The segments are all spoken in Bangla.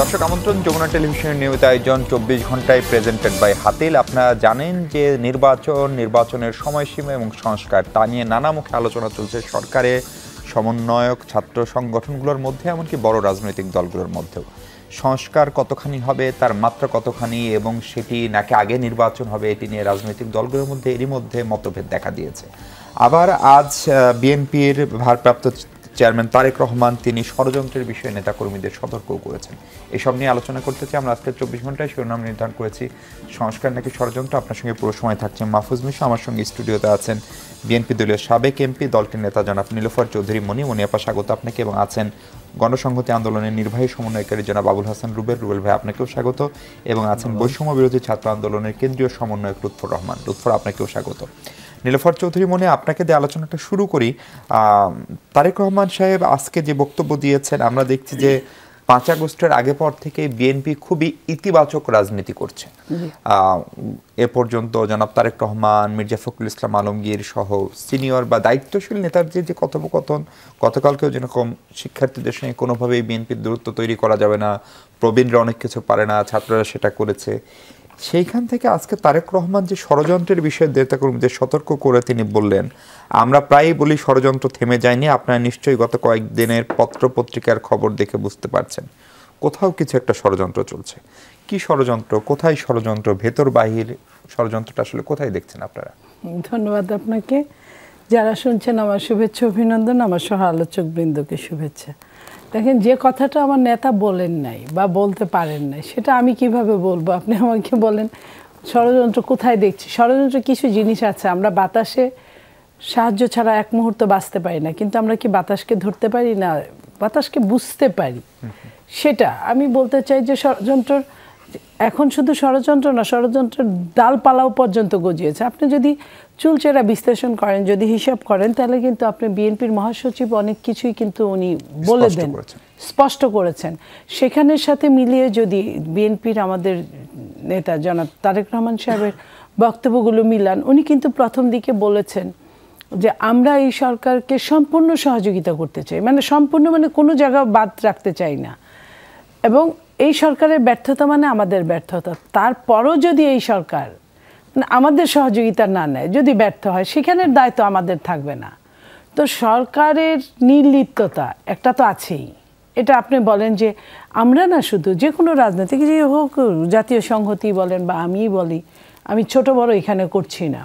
দর্শক আমন্ত্রণ, যমুনা টেলিভিশনের নিয়মিত আয়োজন 24 ঘন্টায় প্রেজেন্টেড বাই হাতিল। আপনারা জানেন যে নির্বাচনের সময়সীমা এবং সংস্কার তা নিয়ে নানা মুখে আলোচনা চলছে সরকারের, সমন্বয়ক, ছাত্র সংগঠনগুলোর মধ্যে, এমনকি বড় রাজনৈতিক দলগুলোর মধ্যেও। সংস্কার কতখানি হবে, তার মাত্রা কতখানি, এবং সেটি নাকি আগে নির্বাচন হবে, এটি নিয়ে রাজনৈতিক দলগুলোর মধ্যে এরই মধ্যে মতভেদ দেখা দিয়েছে। আবার আজ বিএনপির ভারপ্রাপ্ত চেয়ারম্যান তারেক রহমান তিনি ষড়যন্ত্রের বিষয়ে নেতাকর্মীদের সতর্ক করেছেন। এসব নিয়ে আলোচনা করতে চাই আমরা আজকের 24 ঘন্টায়। শিরোনাম নির্ধারণ করেছি সংস্কার নাকি ষড়যন্ত্র। আপনার সঙ্গে পুরো সময় থাকছে মাহফুজ মিশা। আমার সঙ্গে স্টুডিওতে আছেন বিএনপি দলীয় সাবেক এমপি, দলটির নেতা জনাব নীলুফার চৌধুরী মনি। আপা স্বাগত আপনাকে। এবং আছেন গণসংহতি আন্দোলনের নির্বাহী সমন্বয়কারী জনাব আবুল হাসান রুবেল ভাই, আপনাকেও স্বাগত। এবং আছেন বৈষম্য বিরোধী ছাত্র আন্দোলনের কেন্দ্রীয় সমন্বয়ক লুৎফর রহমান। লুৎফর, আপনাকেও স্বাগত। নীলুফার চৌধুরী মনে আপনাকে দিয়ে আলোচনাটা শুরু করি। তারেক রহমান সাহেব আজকে যে বক্তব্য দিয়েছেন, আমরা দেখছি যে 5 আগস্টের আগে পর থেকে বিএনপি খুবই ইতিবাচক রাজনীতি করছে। এ পর্যন্ত জনাব তারেক রহমান, মির্জা ফখরুল ইসলাম আলমগীর সহ সিনিয়র বা দায়িত্বশীল নেতার যে কথোপকথন, গতকালকেও যেরকম শিক্ষার্থীদের সঙ্গে কোনোভাবেই বিএনপির দূরত্ব তৈরি করা যাবে না, প্রবীণরা অনেক কিছু পারে না, ছাত্ররা সেটা করেছে, সেইখান থেকে আজকে তারেক রহমান যে ষড়যন্ত্রের বিষয়ে নেতাকর্মীদের সতর্ক করে তিনি বললেন, আমরা প্রায়ই বলি ষড়যন্ত্র থেমে যায়নি। আপনারা নিশ্চয়ই গত কয়েকদিনের পত্র পত্রিকার খবর দেখে বুঝতে পারছেন কোথাও কিছু একটা ষড়যন্ত্র চলছে। কি ষড়যন্ত্র, কোথায় ষড়যন্ত্র, ভেতর বাহির ষড়যন্ত্রটা আসলে কোথায় দেখছেন আপনারা? ধন্যবাদ আপনাকে। যারা শুনছেন আমার শুভেচ্ছা অভিনন্দন, আমার সহ আলোচক বৃন্দকে শুভেচ্ছা। দেখেন, যে কথাটা আমার নেতা বলেন নাই বা বলতে পারেন নাই, সেটা আমি কিভাবে বলবো? আপনি আমাকে বলেন ষড়যন্ত্র কোথায় দেখছি। ষড়যন্ত্র কিছু জিনিস আছে, আমরা বাতাসে সাহায্য ছাড়া এক মুহূর্ত বাঁচতে পারি না, কিন্তু আমরা কি বাতাসকে ধরতে পারি না? বাতাসকে বুঝতে পারি। সেটা আমি বলতে চাই যে ষড়যন্ত্র এখন শুধু ষড়যন্ত্র না, ষড়যন্ত্রের ডালপালাও পর্যন্ত গজিয়েছে। আপনি যদি চুলচেরা বিশ্লেষণ করেন, যদি হিসাব করেন, তাহলে কিন্তু আপনি বিএনপির মহাসচিব অনেক কিছুই কিন্তু উনি বলে দেন, স্পষ্ট করেছেন। সেখানের সাথে মিলিয়ে যদি বিএনপির আমাদের নেতা জনাব তারেক রহমান সাহেবের বক্তব্যগুলো মিলান, উনি কিন্তু প্রথম দিকে বলেছেন যে আমরা এই সরকারকে সম্পূর্ণ সহযোগিতা করতে চাই, মানে সম্পূর্ণ, মানে কোনো জায়গা বাদ রাখতে চাই না। এবং এই সরকারের ব্যর্থতা মানে আমাদের ব্যর্থতা। তারপরও যদি এই সরকার আমাদের সহযোগিতা না নেয়, যদি ব্যর্থ হয়, সেখানের দায়িত্ব আমাদের থাকবে না। তো সরকারের নির্লিপ্ততা একটা তো আছেই। এটা আপনি বলেন যে আমরা না, শুধু যে কোনো রাজনৈতিক যে হোক, জাতীয় সংহতি বলেন বা আমিই বলি, আমি ছোট বড় এখানে করছি না,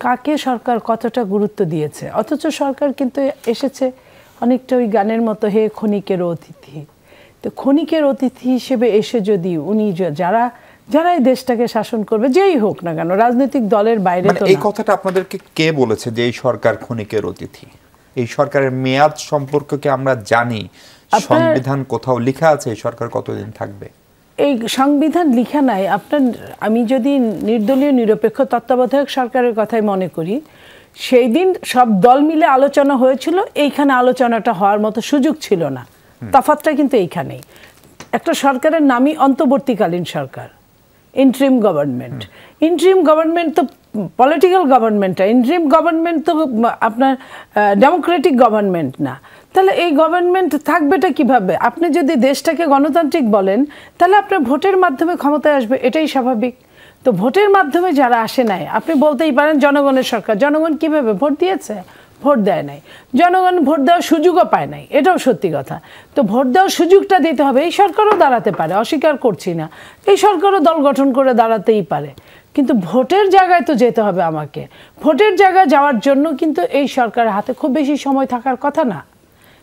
কাকে সরকার কতটা গুরুত্ব দিয়েছে। অথচ সরকার কিন্তু এসেছে অনেকটা ওই গানের মতো, হে ক্ষণিকের অতিথি। তো ক্ষণিকের অতিথি হিসেবে এসে যদি উনি যারা এই দেশটাকে শাসন করবে, যেই হোক না কেন, রাজনৈতিক দলের বাইরে, তো এই কথাটা আপনাদেরকে কে বলেছে যে এই সরকার ক্ষণিকের অতিথি? এই সরকারের মেয়াদ সম্পর্কে কি আমরা জানি? সংবিধান কোথাও লেখা আছে এই সরকার কতদিন থাকবে? এই সংবিধান লেখা নাই। আমি যদি নির্দলীয় নিরপেক্ষ তত্ত্বাবধায়ক সরকারের কথাই মনে করি, সেই দিন সব দল মিলে আলোচনা হয়েছিল, এইখানে আলোচনাটা হওয়ার মতো সুযোগ ছিল না। তফাৎটা কিন্তু এইখানেই। একটা সরকারের নামই অন্তর্বর্তীকালীন সরকার, ইন্টারিম গভর্নমেন্ট। ইন্টারিম গভর্নমেন্ট তো পলিটিক্যাল গভর্নমেন্ট না, ইন্টারিম গভর্নমেন্ট তো আপনার ডেমোক্রেটিক গভর্নমেন্ট না। তাহলে এই গভর্নমেন্ট থাকবেটা কিভাবে? আপনি যদি দেশটাকে গণতান্ত্রিক বলেন, তাহলে আপনার ভোটের মাধ্যমে ক্ষমতায় আসবে, এটাই স্বাভাবিক। তো ভোটের মাধ্যমে যারা আসে নাই, আপনি বলতেই পারেন জনগণের সরকার। জনগণ কিভাবে ভোট দিয়েছে? ভোট দেয় নাই। জনগণ ভোট দেওয়ার সুযোগও পায় নাই, এটাও সত্যি কথা। তো ভোট দেওয়ার সুযোগটা দিতে হবে। এই সরকারও দাঁড়াতে পারে, অস্বীকার করছি না, এই সরকারও দল গঠন করে দাঁড়াতেই পারে, কিন্তু ভোটের জায়গায় তো যেতে হবে আমাকে। ভোটের জায়গায় যাওয়ার জন্য কিন্তু এই সরকারের হাতে খুব বেশি সময় থাকার কথা না।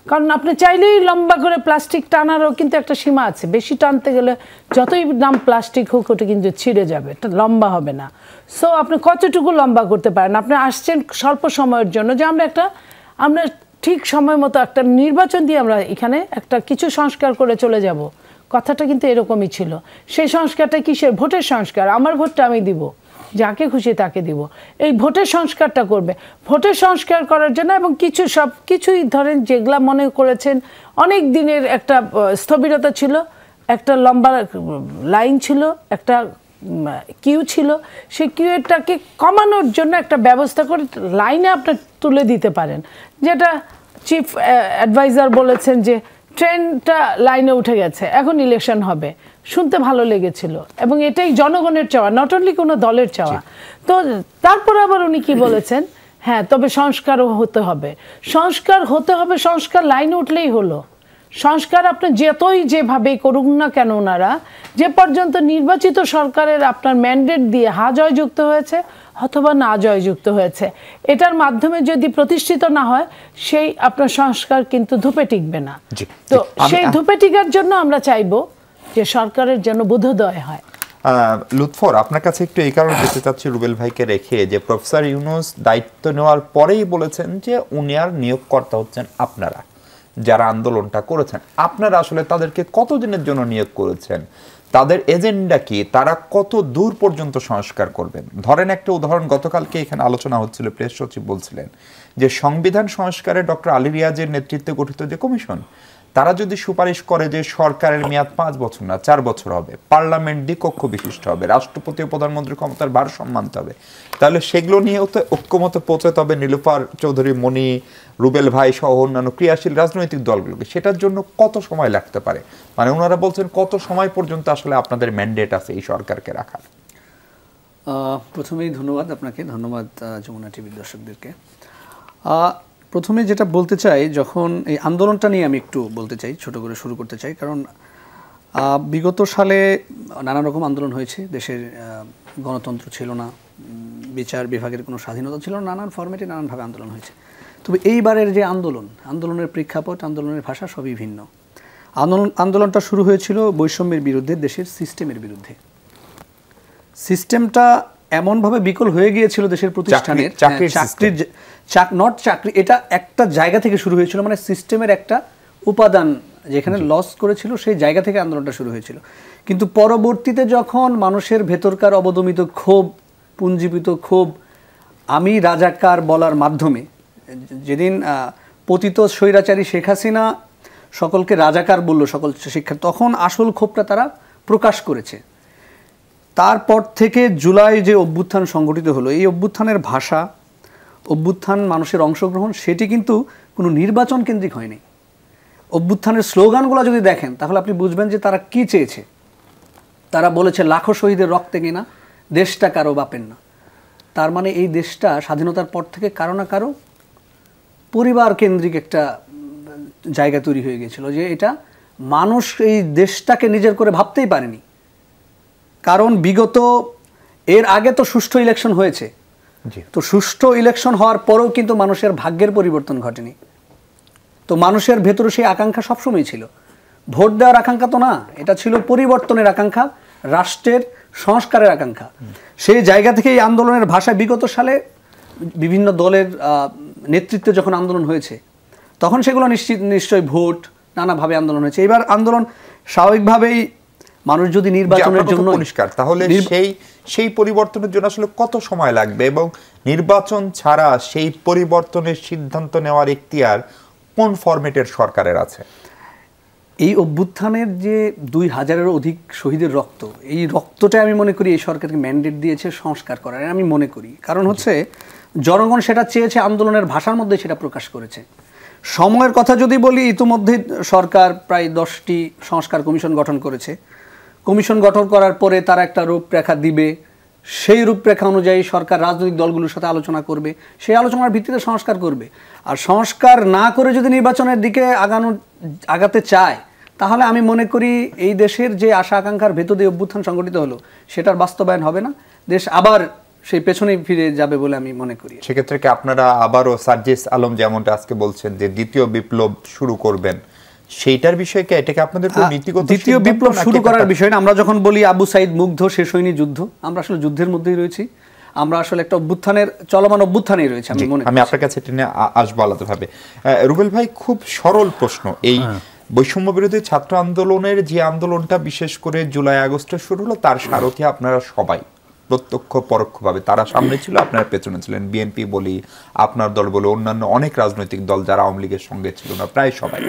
কারণ আপনি চাইলেই লম্বা করে প্লাস্টিক টানারও কিন্তু একটা সীমা আছে। বেশি টানতে গেলে যতই নাম প্লাস্টিক হোক, ওটা কিন্তু ছিঁড়ে যাবে, এটা লম্বা হবে না। সো আপনি কতটুকু লম্বা করতে পারেন? আপনি আসছেন স্বল্প সময়ের জন্য, যে আমরা ঠিক সময় মতো একটা নির্বাচন দিয়ে আমরা এখানে একটা কিছু সংস্কার করে চলে যাব। কথাটা কিন্তু এরকমই ছিল। সেই সংস্কারটা কিসের? ভোটের সংস্কার। আমার ভোটটা আমি দিব, যাকে খুশি তাকে দিব। এই ভোটের সংস্কারটা করবে। ভোটের সংস্কার করার জন্য এবং সব কিছুই ধরেন যেগুলা মনে করেছেন অনেক দিনের একটা স্থবিরতা ছিল, একটা লম্বা লাইন ছিল, একটা কিউ ছিল, সেই কিউটাকে কমানোর জন্য একটা ব্যবস্থা করে লাইনে আপনার তুলে দিতে পারেন, যেটা চিফ অ্যাডভাইজার বলেছেন যে ট্রেনটা লাইনে উঠে গেছে, এখন ইলেকশন হবে। শুনতে ভালো লেগেছিল এবং এটাই জনগণের চাওয়া, নট অনলি কোনো দলের চাওয়া। তো তারপর আবার উনি কি বলেছেন, হ্যাঁ তবে সংস্কারও হতে হবে, সংস্কার হতে হবে, সংস্কার লাইনে উঠলেই হলো। সংস্কার আপনি যতই যেভাবেই করুন না কেন, ওনারা যে পর্যন্ত নির্বাচিত সরকারের আপনার ম্যান্ডেট দিয়ে হা জয়যুক্ত হয়েছে অথবা না জয়যুক্ত হয়েছে, এটার মাধ্যমে যদি প্রতিষ্ঠিত না হয় সেই আপনার সংস্কার কিন্তু ধূপে টিকবে না। তো সেই ধূপে টিকার জন্য আমরা চাইবো যে সরকারের যেন বোধোদয় হয়। লুৎফর, আপনার কাছে একটু এই কারণে যেতে চাচ্ছি রুবেল ভাইকে রেখে, যে প্রফেসর ইউনূস দায়িত্ব নেওয়ার পরেই বলেছেন যে উনি আর নিয়োগকর্তা হচ্ছেন আপনারা যারা আন্দোলনটা করেছেন। আপনারা আসলে তাদেরকে কতদিনের জন্য নিয়োগ করেছেন? তাদের এজেন্ডা কি? তারা কত দূর পর্যন্ত সংস্কার করবেন? ধরেন একটা উদাহরণ, গতকালকে এখানে আলোচনা হচ্ছিল, প্রেস সচিব বলছিলেন যে সংবিধান সংস্কারে ডক্টর আলী রিয়াজের নেতৃত্বে গঠিত যে কমিশন, তারা যদি সুপারিশ করে যে সরকারের মেয়াদ 5 বছর না 4 বছর হবে, পার্লামেন্ট দ্বিকক্ষ বিশিষ্ট হবে, রাষ্ট্রপতি ও প্রধানমন্ত্রীর ক্ষমতার ভারসাম্য মানতে হবে, তাহলে সেগুলো নিয়েও তো ঐক্যমতে পৌঁছাতে হবে নীলুফার চৌধুরী, মনি, রুবেল ভাই সহ অন্যান্য ক্রিয়াশীল রাজনৈতিক দলগুলোকে। সেটার জন্য কত সময় লাগতে পারে? মানে ওনারা বলছেন কত সময় পর্যন্ত আসলে আপনাদের ম্যান্ডেট আছে এই সরকারকে রাখার? প্রথমেই ধন্যবাদ আপনাকে, ধন্যবাদ যমুনা টিভির দর্শকদেরকে। প্রথমে যেটা বলতে চাই, যখন এই আন্দোলনটা নিয়ে আমি একটু বলতে চাই, ছোট করে শুরু করতে চাই, কারণ বিগত সালে নানা রকম আন্দোলন হয়েছে, দেশের গণতন্ত্র ছিল না, বিচার বিভাগের কোনো স্বাধীনতা ছিল না, নানান ফরম্যাটে নানানভাবে আন্দোলন হয়েছে। তবে এইবারের যে আন্দোলনের প্রেক্ষাপট, আন্দোলনের ভাষা সবই ভিন্ন। আন্দোলনটা শুরু হয়েছিল বৈষম্যের বিরুদ্ধে, দেশের সিস্টেমের বিরুদ্ধে। সিস্টেমটা এমনভাবে বিকল হয়ে গিয়েছিল দেশের প্রতিষ্ঠানের, চাকরি, এটা একটা জায়গা থেকে শুরু হয়েছিল, মানে সিস্টেমের একটা উপাদান যেখানে লস করেছিল সেই জায়গা থেকে আন্দোলনটা শুরু হয়েছিল। কিন্তু পরবর্তীতে যখন মানুষের ভেতরকার অবদমিত ক্ষোভ, পুঞ্জীবিত ক্ষোভ আমি রাজাকার বলার মাধ্যমে, যেদিন পতিত স্বৈরাচারী শেখ হাসিনা সকলকে রাজাকার বলল, সকল শিক্ষা, তখন আসল ক্ষোভটা তারা প্রকাশ করেছে। তারপর থেকে জুলাই যে অভ্যুত্থান সংগঠিত হলো, এই অভ্যুত্থানের ভাষা, অভ্যুত্থান মানুষের অংশগ্রহণ, সেটি কিন্তু কোনো নির্বাচন কেন্দ্রিক হয়নি। অভ্যুত্থানের স্লোগানগুলো যদি দেখেন তাহলে আপনি বুঝবেন যে তারা কি চেয়েছে। তারা বলেছে লাখো শহীদের রক্তে কিনা দেশটা কারো বাপের না। তার মানে এই দেশটা স্বাধীনতার পর থেকে কারো না কারো পরিবার কেন্দ্রিক একটা জায়গা তৈরি হয়ে গেছিল, যে এটা মানুষ এই দেশটাকে নিজের করে ভাবতেই পারেনি। কারণ বিগত এর আগে তো সুষ্ঠু ইলেকশন হয়েছে, তো সুষ্ঠু ইলেকশন হওয়ার পরেও কিন্তু মানুষের ভাগ্যের পরিবর্তন ঘটেনি। তো মানুষের ভেতরে সেই আকাঙ্ক্ষা সবসময় ছিল, ভোট দেওয়ার আকাঙ্ক্ষা তো না, এটা ছিল পরিবর্তনের আকাঙ্ক্ষা, রাষ্ট্রের সংস্কারের আকাঙ্ক্ষা। সেই জায়গা থেকে এই আন্দোলনের ভাষা, বিগত সালে বিভিন্ন দলের নেতৃত্বে যখন আন্দোলন হয়েছে তখন সেগুলো নিশ্চয়ই ভোট, নানাভাবে আন্দোলন হয়েছে। এবার আন্দোলন স্বাভাবিকভাবেই মানুষ যদি নির্বাচনের জন্য পরিষ্কার, তাহলে সেই পরিবর্তনের জন্য আসলে কত সময় লাগবে, এবং নির্বাচন ছাড়া সেই পরিবর্তনের সিদ্ধান্ত নেওয়ার এখতিয়ার কোন ফরম্যাটের সরকারের আছে? এই অভ্যুত্থানের যে 2000-এরও অধিক শহীদের রক্ত, এই রক্তটা আমি মনে করি এই সরকারকে ম্যান্ডেট দিয়েছে সংস্কার করার, আমি মনে করি। কারণ হচ্ছে জনগণ সেটা চেয়েছে, আন্দোলনের ভাষার মধ্যে সেটা প্রকাশ করেছে। সময়ের কথা যদি বলি, ইতিমধ্যে সরকার প্রায় 10টি সংস্কার কমিশন গঠন করেছে। কমিশন গঠন করার পরে তারা একটা রূপরেখা দিবে, সেই রূপরেখা অনুযায়ী সরকার রাজনৈতিক দলগুলোর সাথে আলোচনা করবে, সেই আলোচনার ভিত্তিতে সংস্কার করবে। আর সংস্কার না করে যদি নির্বাচনের দিকে আগাতে চায়, তাহলে আমি মনে করি এই দেশের যে আশা আকাঙ্ক্ষার ভেতর দিয়ে অভ্যুত্থান সংগঠিত হলো সেটার বাস্তবায়ন হবে না, দেশ আবার সেই পেছনে ফিরে যাবে বলে আমি মনে করি। সেক্ষেত্রে কি আপনারা আবারও সার্জিস আলম যেমনটা আজকে বলছেন যে দ্বিতীয় বিপ্লব শুরু করবেন, সেইটার বিষয়ে কি এটাকে আপনাদের নীতিগত দ্বিতীয় বিপ্লব শুরু করার বিষয় না? আমরা যখন বলি আবু সাইদ মুগ্ধ, শেষ হয়নি যুদ্ধ, আমরা আসলে যুদ্ধের মধ্যেই রয়েছি, আমরা আসলে একটা অভ্যুত্থানের চলমান অভ্যুত্থানেই রয়েছে। আমি আপনার কাছে এটা নিয়ে আসবো আলাদাভাবে। রুবেল ভাই, খুব সরল প্রশ্ন, এই বৈষম্য বিরোধী ছাত্র আন্দোলনের যে আন্দোলনটা বিশেষ করে জুলাই আগস্টে শুরু হলো, তার সারথি আপনারা সবাই, প্রত্যক্ষ পরোক্ষভাবে। তারা সামনে ছিল, আপনারা পেছনে ছিলেন। বিএনপি বলি, আপনার দল বলি, অন্যান্য অনেক রাজনৈতিক দল যারা আওয়ামী লীগের সঙ্গে ছিল না, প্রায় সবাই।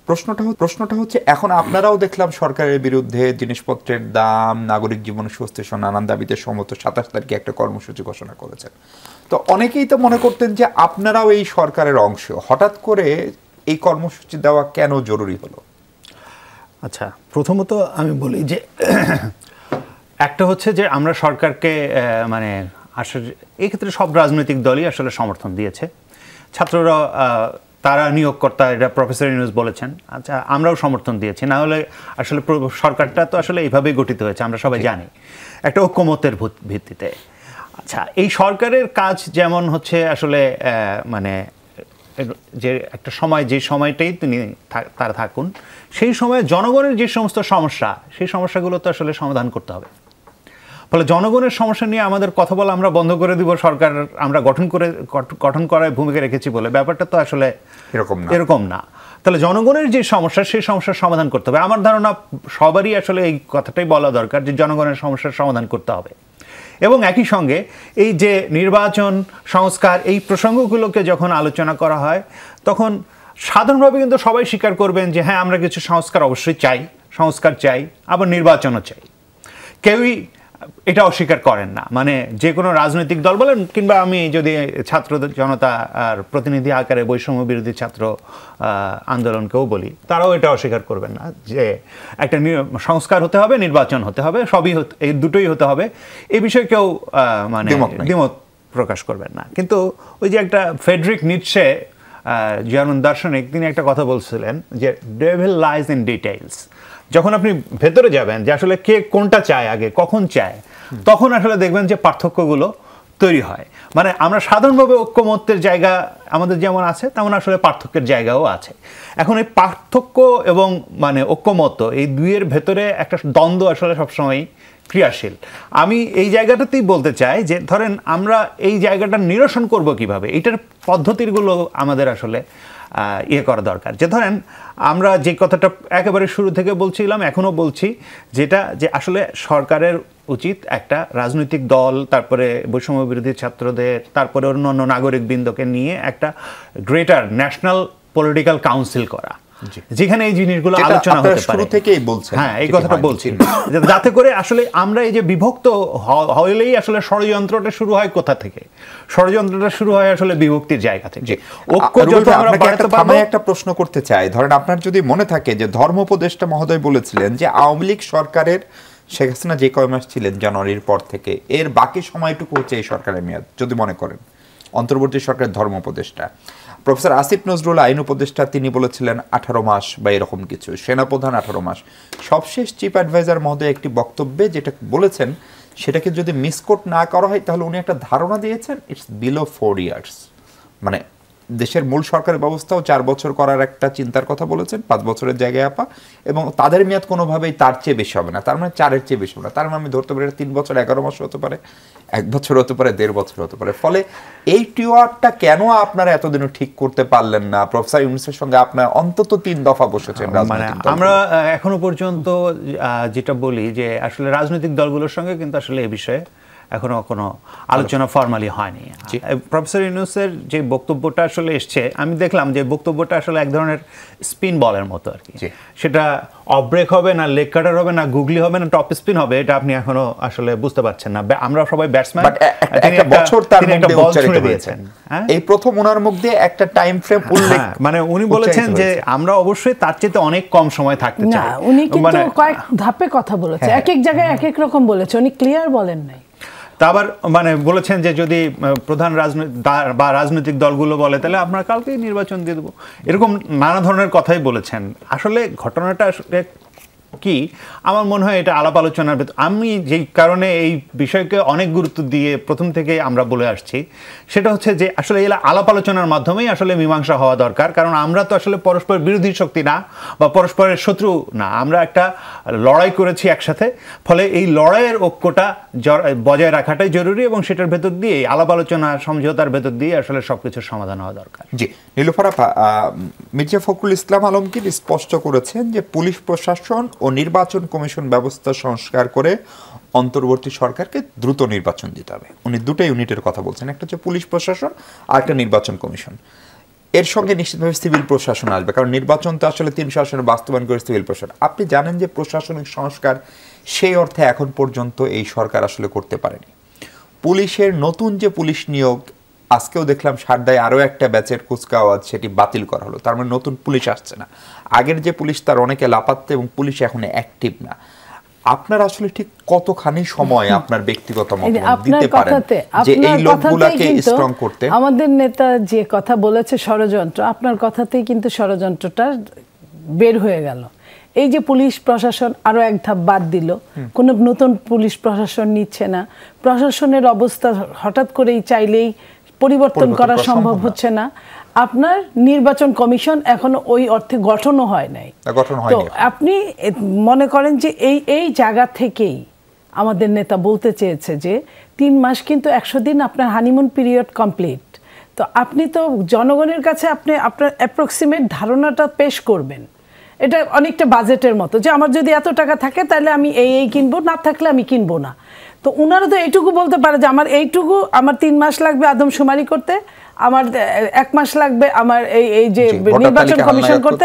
প্রশ্নটা হচ্ছে এখন আপনারাও দেখলাম সরকারের বিরুদ্ধে জিনিসপত্রের দাম, নাগরিক জীবন সুস্থ নানান দাবিতে সম্মত 27 তারিখে একটা কর্মসূচি ঘোষণা করেছেন। তো অনেকেই তো মনে করতেন যে আপনারাও এই সরকারের অংশ, হঠাৎ করে এই কর্মসূচি দেওয়া কেন জরুরি হলো? আচ্ছা, প্রথমত আমি বলি যে একটা হচ্ছে যে আমরা সরকারকে মানে আসলে এই ক্ষেত্রে সব রাজনৈতিক দলই আসলে সমর্থন দিয়েছে। ছাত্ররা তারা নিয়োগকর্তা, এটা প্রফেসর ইউনূস বলেছেন, আচ্ছা আমরাও সমর্থন দিয়েছি, না হলে আসলে সরকারটা তো আসলে এইভাবেই গঠিত হয়েছে, আমরা সবাই জানি, একটা ঐক্যমতের ভিত্তিতে। আচ্ছা, এই সরকারের কাজ যেমন হচ্ছে আসলে মানে যে একটা সময়, যে সময়টাই তিনি তারা থাকুন, সেই সময়ে জনগণের যে সমস্ত সমস্যা, সেই সমস্যাগুলো তো আসলে সমাধান করতে হবে। ফলে জনগণের সমস্যা নিয়ে আমাদের কথা বলা আমরা বন্ধ করে দিব, সরকার আমরা গঠন করায় ভূমিকা রেখেছি বলে, ব্যাপারটা তো আসলে এরকম না। তাহলে জনগণের যে সমস্যা, সেই সমস্যার সমাধান করতে হবে। আমার ধারণা সবারই আসলে এই কথাটাই বলা দরকার যে জনগণের সমস্যার সমাধান করতে হবে। এবং একই সঙ্গে এই যে নির্বাচন সংস্কার, এই প্রসঙ্গগুলোকে যখন আলোচনা করা হয়, তখন সাধারণভাবে কিন্তু সবাই স্বীকার করবেন যে হ্যাঁ, আমরা কিছু সংস্কার অবশ্যই চাই, সংস্কার চাই, আবার নির্বাচনও চাই। কেউই এটা অস্বীকার করেন না, মানে যে কোনো রাজনৈতিক দল বলেন, কিংবা আমি যদি ছাত্র জনতা আর প্রতিনিধি আকারে বৈষম্য বিরোধী ছাত্র আন্দোলনকেও বলি, তারাও এটা অস্বীকার করবেন না যে একটা সংস্কার হতে হবে, নির্বাচন হতে হবে, সবই এই দুটোই হতে হবে, এই বিষয়ে কেউ মানে দ্বিমত প্রকাশ করবেন না। কিন্তু ওই যে একটা ফ্রেডরিক নিটশে, জার্মান দার্শনিক, তিনি একটা কথা বলছিলেন যে ডেভিল লাইজ ইন ডিটেইলস। যখন আপনি ভেতরে যাবেন যে আসলে কে কোনটা চায় আগে, কখন চায়, তখন আসলে দেখবেন যে পার্থক্যগুলো তৈরি হয়। মানে আমরা সাধারণভাবে ঐক্যমত্যের জায়গা আমাদের যেমন আছে, তেমন আসলে পার্থক্যের জায়গাও আছে। এখন এই পার্থক্য এবং মানে ঐক্যমত্য, এই দুইয়ের ভেতরে একটা দ্বন্দ্ব আসলে সবসময়ই ক্রিয়াশীল। আমি এই জায়গাটাতেই বলতে চাই যে ধরেন আমরা এই জায়গাটা নিরসন করব কিভাবে, এটার পদ্ধতিগুলো আমাদের আসলে ইয়ে করা দরকার। যে ধরেন আমরা যে কথাটা একেবারে শুরু থেকে বলছিলাম, এখনও বলছি, যেটা যে আসলে সরকারের উচিত একটা রাজনৈতিক দল, তারপরে বৈষম্য বিরোধী ছাত্রদের, তারপরে অন্যান্য নাগরিকবৃন্দকে নিয়ে একটা গ্রেটার ন্যাশনাল পলিটিক্যাল কাউন্সিল করা, যেখানে এই জিনিসগুলো আলোচনা হতে পারে। শুরু থেকেই বলছেন, হ্যাঁ, এই কথাটা বলছি, যাতে করে আসলে আমরা এই যে বিভক্ত হইলেই আসলে ষড়যন্ত্রটা শুরু হয় কোথা থেকে? ষড়যন্ত্রটা শুরু হয় আসলে বিভক্তির জায়গা থেকে। ঐক্য যত আমরা বাড়াতে পারবো। একটা প্রশ্ন করতে চাই, ধরেন আপনার যদি মনে থাকে যে ধর্ম উপদেষ্টা মহোদয় বলেছিলেন যে আওয়ামী লীগ সরকারের শেখ হাসিনা যে কয় মাস ছিলেন জানুয়ারির পর থেকে, এর বাকি সময়টুকু হচ্ছে এই সরকারের মেয়াদ, যদি মনে করেন। অন্তর্বর্তী সরকারের ধর্ম উপদেষ্টা প্রফেসর আসিফ নজরুল আইন উপদেষ্টা, তিনি বলেছিলেন 18 মাস বা এরকম কিছু, সেনাপ্রধান 18 মাস। সবশেষ চিফ অ্যাডভাইজার মহোদয় একটি বক্তব্যে যেটা বলেছেন, সেটাকে যদি মিসকোট না করা হয়, তাহলে উনি একটা ধারণা দিয়েছেন ইটস বিলো 4 ইয়ার্স। মানে দেশের মূল সরকারি ব্যবস্থাও 4 বছর করার একটা চিন্তার কথা বলেছেন, 5 বছরের জায়গায় আপা, এবং তাদের মেয়াদ কোনোভাবেই তার চেয়ে বেশি হবে না, তার মানে 4-এর চেয়ে বেশি হবে না। তার মানে আমি ধরতে পারি 3 বছর 11 মাস হতে পারে, 1 বছর হতে পারে, 1.5 বছর হতে পারে। ফলে এই টিওয়ারটা কেন আপনারা এতদিনও ঠিক করতে পারলেন না? প্রফেসর ইউনূসের সঙ্গে আপনার অন্তত 3 দফা বসেছেন। মানে আমরা এখনো পর্যন্ত যেটা বলি যে আসলে রাজনৈতিক দলগুলোর সঙ্গে কিন্তু আসলে এই বিষয়ে এখনো কোনো আলোচনা ফর্মালি হয়নি। প্রফেসর ইউনূসের যে বক্তব্যটা আসলে এসছে, আমি দেখলাম যে বক্তব্যটা আসলে এক ধরনের স্পিন বলের মতো আর কি। সেটা অফ ব্রেক হবে না, লেগ কাটার হবে না, গুগলি হবে না, টপ স্পিন হবে, এটা আপনি এখনো আসলে বুঝতে পারছেন না। আমরা সবাই ব্যাটসম্যান, একটা বছর তার মধ্যে উচ্চারিত হয়েছেন, এই প্রথম ওনার মুখে একটা টাইম ফ্রেম উল্লেখ, মানে উনি বলেছেন যে আমরা অবশ্যই তার চেয়ে অনেক কম সময় থাকতে চাই। না, উনি কিন্তু কয়েক ধাপে কথা বলেছে, এক এক জায়গায় এক এক রকম বলেছে, উনি ক্লিয়ার বলেন নাই। তা আবার মানে বলেছেন যে যদি প্রধান রাজনৈতিক দলগুলো বলে, তাহলে আমরা কালকেই নির্বাচন দিয়ে দেবো, এরকম নানা ধরনের কথাই বলেছেন। আসলে ঘটনাটা আসলে কি, আমার মনে হয় এটা আলাপ আলোচনার ভেতর, আমি যেই কারণে এই বিষয়কে অনেক গুরুত্ব দিয়ে প্রথম থেকে আমরা বলে আসছি, সেটা হচ্ছে যে আসলে এই আলাপ আলোচনার মাধ্যমেই আসলে মীমাংসা হওয়া দরকার। কারণ আমরা তো আসলে পরস্পর বিরোধী শক্তি না বা পরস্পরের শত্রু না, আমরা একটা লড়াই করেছি একসাথে। ফলে এই লড়াইয়ের ঐক্যটা বজায় রাখাটাই জরুরি, এবং সেটার ভেতর দিয়ে আলাপ আলোচনা সমঝোতার ভেতর দিয়ে আসলে সবকিছুর সমাধান হওয়া দরকার। জি, নীলুফার আপা, মির্জা ফখরুল ইসলাম আলমগীর স্পষ্ট করেছেন যে পুলিশ প্রশাসন ও নির্বাচন কমিশন ব্যবস্থা সংস্কার করে অন্তর্বর্তী সরকারকে দ্রুত নির্বাচন দিতে হবে। উনি দুটো ইউনিটের কথা বলছেন, একটা হচ্ছে পুলিশ প্রশাসন আর একটা নির্বাচন কমিশন। এর সঙ্গে নিশ্চিতভাবে সিভিল প্রশাসন আসবে, কারণ নির্বাচন তো আসলে 300 আসনে বাস্তবায়ন করে সিভিল প্রশাসন। আপনি জানেন যে প্রশাসনিক সংস্কার সেই অর্থে এখন পর্যন্ত এই সরকার আসলে করতে পারেনি। পুলিশের নতুন যে পুলিশ নিয়োগ, আজকেও দেখলাম সারদায় আরও একটা ব্যাচের কুচকাওয়াজ, সেটি বাতিল করা হলো। তার মানে নতুন পুলিশ আসছে না। আগের যে পুলিশ তার অনেকে লাপাত্তা এবং পুলিশ এখন অ্যাক্টিভ না। আপনার আসলে ঠিক কতখানি সময় আপনার ব্যক্তিগত মতামত দিতে পারেন যে এই লোকগুলোকে স্ট্রং করতে? আমাদের নেতা যে কথা বলেছে ষড়যন্ত্র, আপনার কথাতেই কিন্তু ষড়যন্ত্রটা বের হয়ে গেল। এই যে পুলিশ প্রশাসন আরো এক ধাপ বাদ দিল, কোনো নতুন পুলিশ প্রশাসন নিচ্ছে না, প্রশাসনের অবস্থা হঠাৎ করেই চাইলেই পরিবর্তন করা সম্ভব হচ্ছে না। আপনার নির্বাচন কমিশন এখনো ওই অর্থে গঠনও হয় নাই। তো আপনি মনে করেন যে এই জায়গা থেকেই আমাদের নেতা বলতে চেয়েছে যে 3 মাস কিন্তু 100 দিন আপনার হানিমুন পিরিয়ড কমপ্লিট। তো আপনি তো জনগণের কাছে আপনি আপনার অ্যাপ্রক্সিমেট ধারণাটা পেশ করবেন। এটা অনেকটা বাজেটের মতো, যে আমার যদি এত টাকা থাকে তাহলে আমি এই কিনবো, না থাকলে আমি কিনবো না। তো ওনারা তো এইটুকু বলতে পারে যে আমার এইটুকু, আমার 3 মাস লাগবে আদমশুমারি করতে, আমার 1 মাস লাগবে আমার এই যে নির্বাচন কমিশন করতে,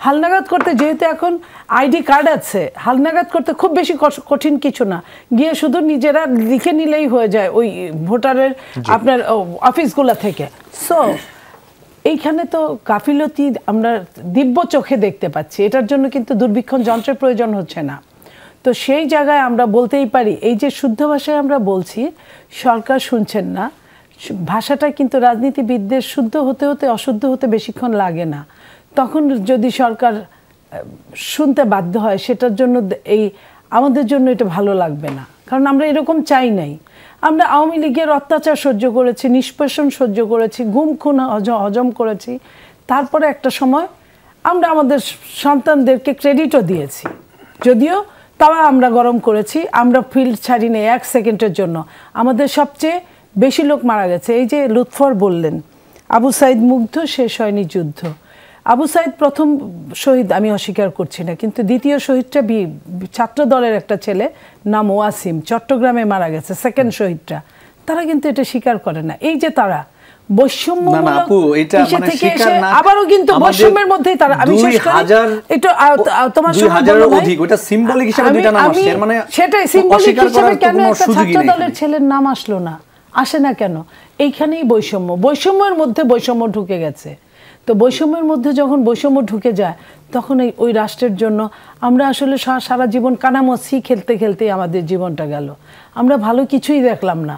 হালনাগাদ করতে যেহেতু এখন আইডি কার্ড আছে, হালনাগাদ করতে খুব বেশি কঠিন কিছু না, গিয়ে শুধু নিজেরা লিখে নিলেই হয়ে যায় ওই ভোটারের আপনার অফিসগুলো থেকে। সো এইখানে তো গাফিলতি আমরা দিব্য চোখে দেখতে পাচ্ছি। এটার জন্য কিন্তু দুর্বীক্ষণ যন্ত্রের প্রয়োজন হচ্ছে না। তো সেই জায়গায় আমরা বলতেই পারি, এই যে শুদ্ধ ভাষায় আমরা বলছি সরকার শুনছেন না, ভাষাটা কিন্তু রাজনীতিবিদদের শুদ্ধ হতে হতে অশুদ্ধ হতে বেশিক্ষণ লাগে না। তখন যদি সরকার শুনতে বাধ্য হয়, সেটার জন্য আমাদের জন্য এটা ভালো লাগবে না, কারণ আমরা এরকম চাই নাই। আমরা আওয়ামী লীগের অত্যাচার সহ্য করেছি, নিষ্পেষণ সহ্য করেছি, গুম খুন হজম করেছি। তারপরে একটা সময় আমরা আমাদের সন্তানদেরকে ক্রেডিটও দিয়েছি, যদিও তাওয়া আমরা গরম করেছি, আমরা ফিল্ড ছাড়িনি 1 সেকেন্ডের জন্য। আমাদের সবচেয়ে বেশি লোক মারা গেছে। এই যে লুৎফর বললেন আবু সাইদ মুগ্ধ, শেষ হয়নি যুদ্ধ। আবু সাইদ প্রথম শহীদ, আমি অস্বীকার করছি না, কিন্তু দ্বিতীয় শহীদটা ছাত্র দলের একটা ছেলে নাম ওয়াসিম, চট্টগ্রামে মারা গেছে, সেকেন্ড শহীদটা। তারা কিন্তু এটা স্বীকার করে না। এই যে তারা আবারও কিন্তু বৈষম্যের মধ্যেই তারা, আমি সেটাই সিম্বলিক হিসেবে কেন একটা ছাত্র দলের ছেলের নাম আসলো না, আসে না কেন? এইখানেই বৈষম্যের মধ্যে বৈষম্য ঢুকে গেছে। তো বৈষম্যের মধ্যে যখন বৈষম্য ঢুকে যায়, তখন ওই রাষ্ট্রের জন্য আমরা আসলে সারা জীবন কানামছি খেলতে খেলতেই আমাদের জীবনটা গেল। আমরা ভালো কিছুই দেখলাম না,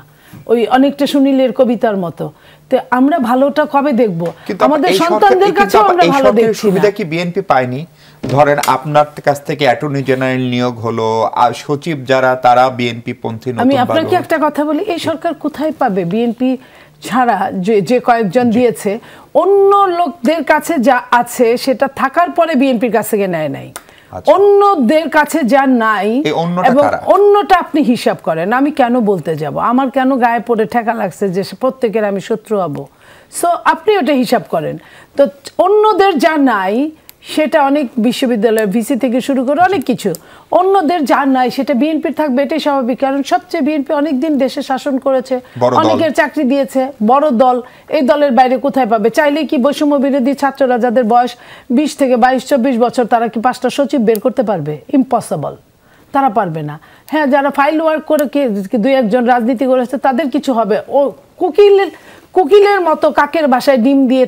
ওই অনেকটা সুনীলের কবিতার মতো। তো আমরা ভালোটা কবে দেখব? আমাদের সন্তানদের কাছেও আমরা ভালো দেখছি না। সুবিধা কি বিএনপি পায়নি? ধরেন আপনার কাছ থেকে অ্যাটর্নি জেনারেল নিয়োগ হলো, আর সচিব যারা তারা বিএনপি পন্থী। আমি আপনাকে একটা কথা বলি, এই সরকার কোথায় পাবে? বিএনপি ছাড়া যে কয়েকজন দিয়েছে, অন্য লোকদের কাছে যা আছে সেটা থাকার পরে বিএনপির কাছ থেকে নেয় নাই। অন্যদের কাছে যা নাই, এবং অন্যটা আপনি হিসাব করেন। আমি কেন বলতে যাব? আমার কেন গায়ে পড়ে ঠেকা লাগছে যে প্রত্যেকের আমি শত্রু হব? সো আপনি ওটা হিসাব করেন। তো অন্যদের যা নাই সেটা অনেক বিশ্ববিদ্যালয়ের ভিসি থেকে শুরু করে অনেক কিছু, অন্যদের যা নাই সেটা বিএনপির থাকবে, এটাই স্বাভাবিক। কারণ সবচেয়ে বিএনপি অনেকদিন দেশে শাসন করেছে, অনেকের চাকরি দিয়েছে, বড় দল। এই দলের বাইরে কোথায় পাবে? চাইলেই কি বৈষম্য বিরোধী ছাত্ররা যাদের বয়স 20 থেকে 22-24 বছর, তারা কি 5টা সচিব বের করতে পারবে? ইম্পসিবল, তারা পারবে না। হ্যাঁ, যারা ফাইল ওয়ার্ক করে 2-1 রাজনীতি করেছে তাদের কিছু হবে। ও কোকিলের মতো কাকের বাসায় ডিম দিয়ে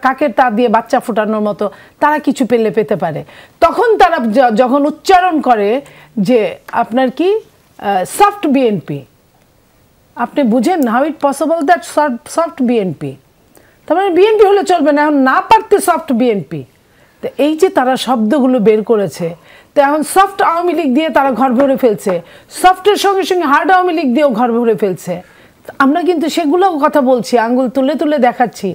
কাকের তা দিয়ে বাচ্চা ফোটানোর মতো তারা কিছু পেতে পারে। তখন তারা যখন উচ্চারণ করে যে আপনার কি সফট বিএনপি, আপনি বুঝেন how it possible that soft BNP? তার মানে বিএনপি হলে চলবে না, এখন না পারতে সফট বিএনপি। তো এই যে তারা শব্দগুলো বের করেছে, তো এখন সফট আওয়ামী লীগ দিয়ে তারা ঘর ভরে ফেলছে, সফটের সঙ্গে সঙ্গে হার্ড আওয়ামী লীগ দিয়েও ঘর ভরে ফেলছে। আমরা কিন্তু সেগুলোও কথা বলছি, আঙ্গুল তুলে তুলে দেখাচ্ছি।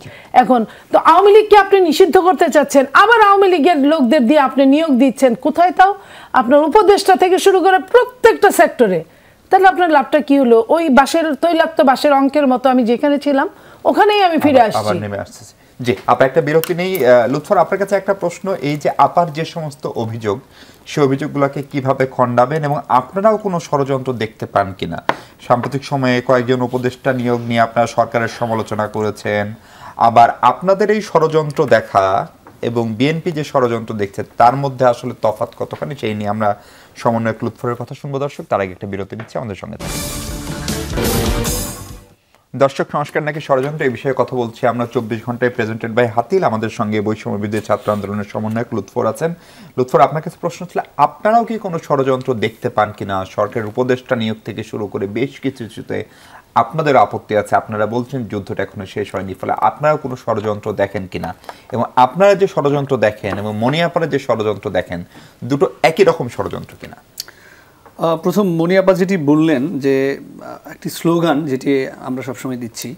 এখন তো আওয়ামী লীগকে আপনি নিষিদ্ধ করতে চাচ্ছেন, আবার আওয়ামী লীগের লোকদের দিয়ে আপনি নিয়োগ দিচ্ছেন। কোথায়? তাও আপনার উপদেষ্টা থেকে শুরু করে প্রত্যেকটা সেক্টরে। তাহলে আপনার লাভটা কি হলো? ওই তৈলাক্ত বাঁশের অঙ্কের মতো আমি যেখানে ছিলাম ওখানেই আমি ফিরে আসছি। জি, আপনার একটা বিরতি নেই। লুৎফর, আপনার কাছে একটা প্রশ্ন, এই যে আপার যে সমস্ত অভিযোগ, সেই অভিযোগগুলোকে কিভাবে খণ্ডাবেন এবং আপনারাও কোনো ষড়যন্ত্র দেখতে পান কিনা? সাম্প্রতিক সময়ে কয়েকজন উপদেষ্টা নিয়োগ নিয়ে আপনারা সরকারের সমালোচনা করেছেন, আবার আপনাদের এই ষড়যন্ত্র দেখা এবং বিএনপি যে ষড়যন্ত্র দেখছে তার মধ্যে আসলে তফাৎ কতখানি, সেই নিয়ে আমরা সমন্বয়ক লুৎফরের কথা শুনবো দর্শক। তার আগে একটা বিরতি নিচ্ছে, আমাদের সঙ্গে থাকুন। দর্শক, সংস্কার নাকি ষড়যন্ত্র, এই বিষয়ে কথা বলছি আমরা 24 ঘন্টায় প্রেজেন্টেড বাই হাতিল। আমাদের সঙ্গে বৈষম্য বিরোধী ছাত্র আন্দোলনের সমন্বয়ক লুৎফর আছেন। লুৎফর, আপনার কাছে প্রশ্ন ছিল, আপনারাও কি কোনো ষড়যন্ত্র দেখতে পান কিনা? সরকারের উপদেষ্টা নিয়োগ থেকে শুরু করে বেশ কিছু কিছুতে আপনাদের আপত্তি আছে, আপনারা বলছেন যুদ্ধটা এখনো শেষ হয়নি, ফলে আপনারাও কোনো ষড়যন্ত্র দেখেন কিনা, এবং আপনারা যে ষড়যন্ত্র দেখেন এবং মনিয়াপাড়া যে ষড়যন্ত্র দেখেন, দুটো একই রকম ষড়যন্ত্র কিনা? প্রথম মনিয়াপা যেটি বললেন যে একটি স্লোগান যেটি আমরা সবসময় দিচ্ছি,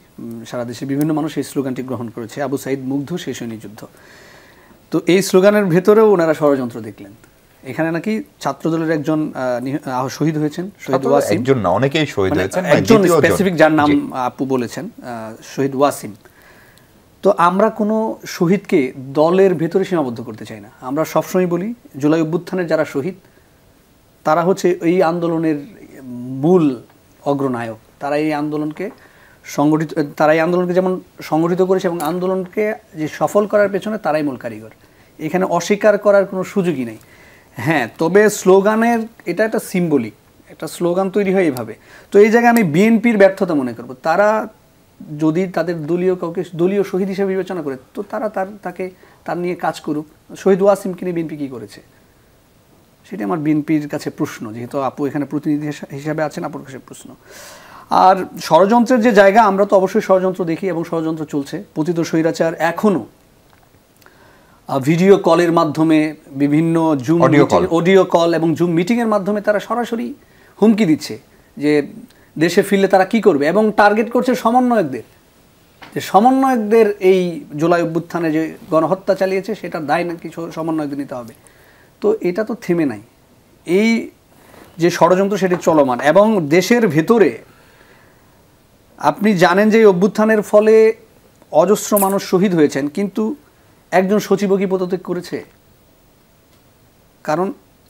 সারা দেশে বিভিন্ন মানুষ এই স্লোগানটি গ্রহণ করেছে, আবু সাইদ মুগ্ধ শেষ হয়নি যুদ্ধ। তো এই স্লোগানের ভেতরেও ওনারা ষড়যন্ত্র দেখলেন। এখানে নাকি ছাত্রদলের একজন শহীদ হয়েছেন, শহীদ ওয়াসিম, একজন না, অনেকেই শহীদ হয়েছেন, একজন স্পেসিফিক যার নাম আপু বলেছেন, শহীদ ওয়াসিম। তো আমরা কোনো শহীদকে দলের ভেতরে সীমাবদ্ধ করতে চাই না। আমরা সবসময় বলি জুলাই অভ্যুত্থানের যারা শহীদ তারা হচ্ছে এই আন্দোলনের মূল অগ্রনায়ক। তারা এই আন্দোলনকে যেমন সংগঠিত করেছে এবং আন্দোলনকে যে সফল করার পেছনে তারাই মূল কারিগর। এখানে অস্বীকার করার কোনো সুযোগই নেই। হ্যাঁ, তবে স্লোগানের এটা একটা সিম্বলিক, একটা স্লোগান তৈরি হয় এইভাবে। তো এই জায়গায় আমি বিএনপির ব্যর্থতা মনে করব। তারা যদি তাদের কাউকে দলীয় শহীদ হিসেবে বিবেচনা করে, তো তারা তার নিয়ে কাজ করুক। শহীদ ওয়াসিমকে নিয়ে বিএনপি কী করেছে সেটা আমার বিএনপির কাছে প্রশ্ন, যেহেতু আপু এখানে প্রতিনিধি হিসাবে আছেন, আপুর কাছে প্রশ্ন। আর ষড়যন্ত্রের যে জায়গা, আমরা তো অবশ্যই ষড়যন্ত্র দেখি এবং ষড়যন্ত্র চলছে। পতিত স্বৈরাচার এখনও ভিডিও কলের মাধ্যমে, বিভিন্ন জুম অডিও কল এবং জুম মিটিংয়ের মাধ্যমে তারা সরাসরি হুমকি দিচ্ছে যে দেশে ফিরলে তারা কি করবে, এবং টার্গেট করছে সমন্বয়কদের, যে সমন্বয়কদের এই জুলাই অভ্যুত্থানে যে গণহত্যা চালিয়েছে সেটার দায় নাকি সমন্বয়কদের নিতে হবে। তো এটা তো থেমে নাই, এই যে ষড়যন্ত্র সেটি চলমান। এবং দেশের ভেতরে আপনি জানেন যে এই অভ্যুত্থানের ফলে অজস্র মানুষ শহীদ হয়েছেন, কিন্তু একজন সচিবও কি পদত্যাগ করেছে? কারণ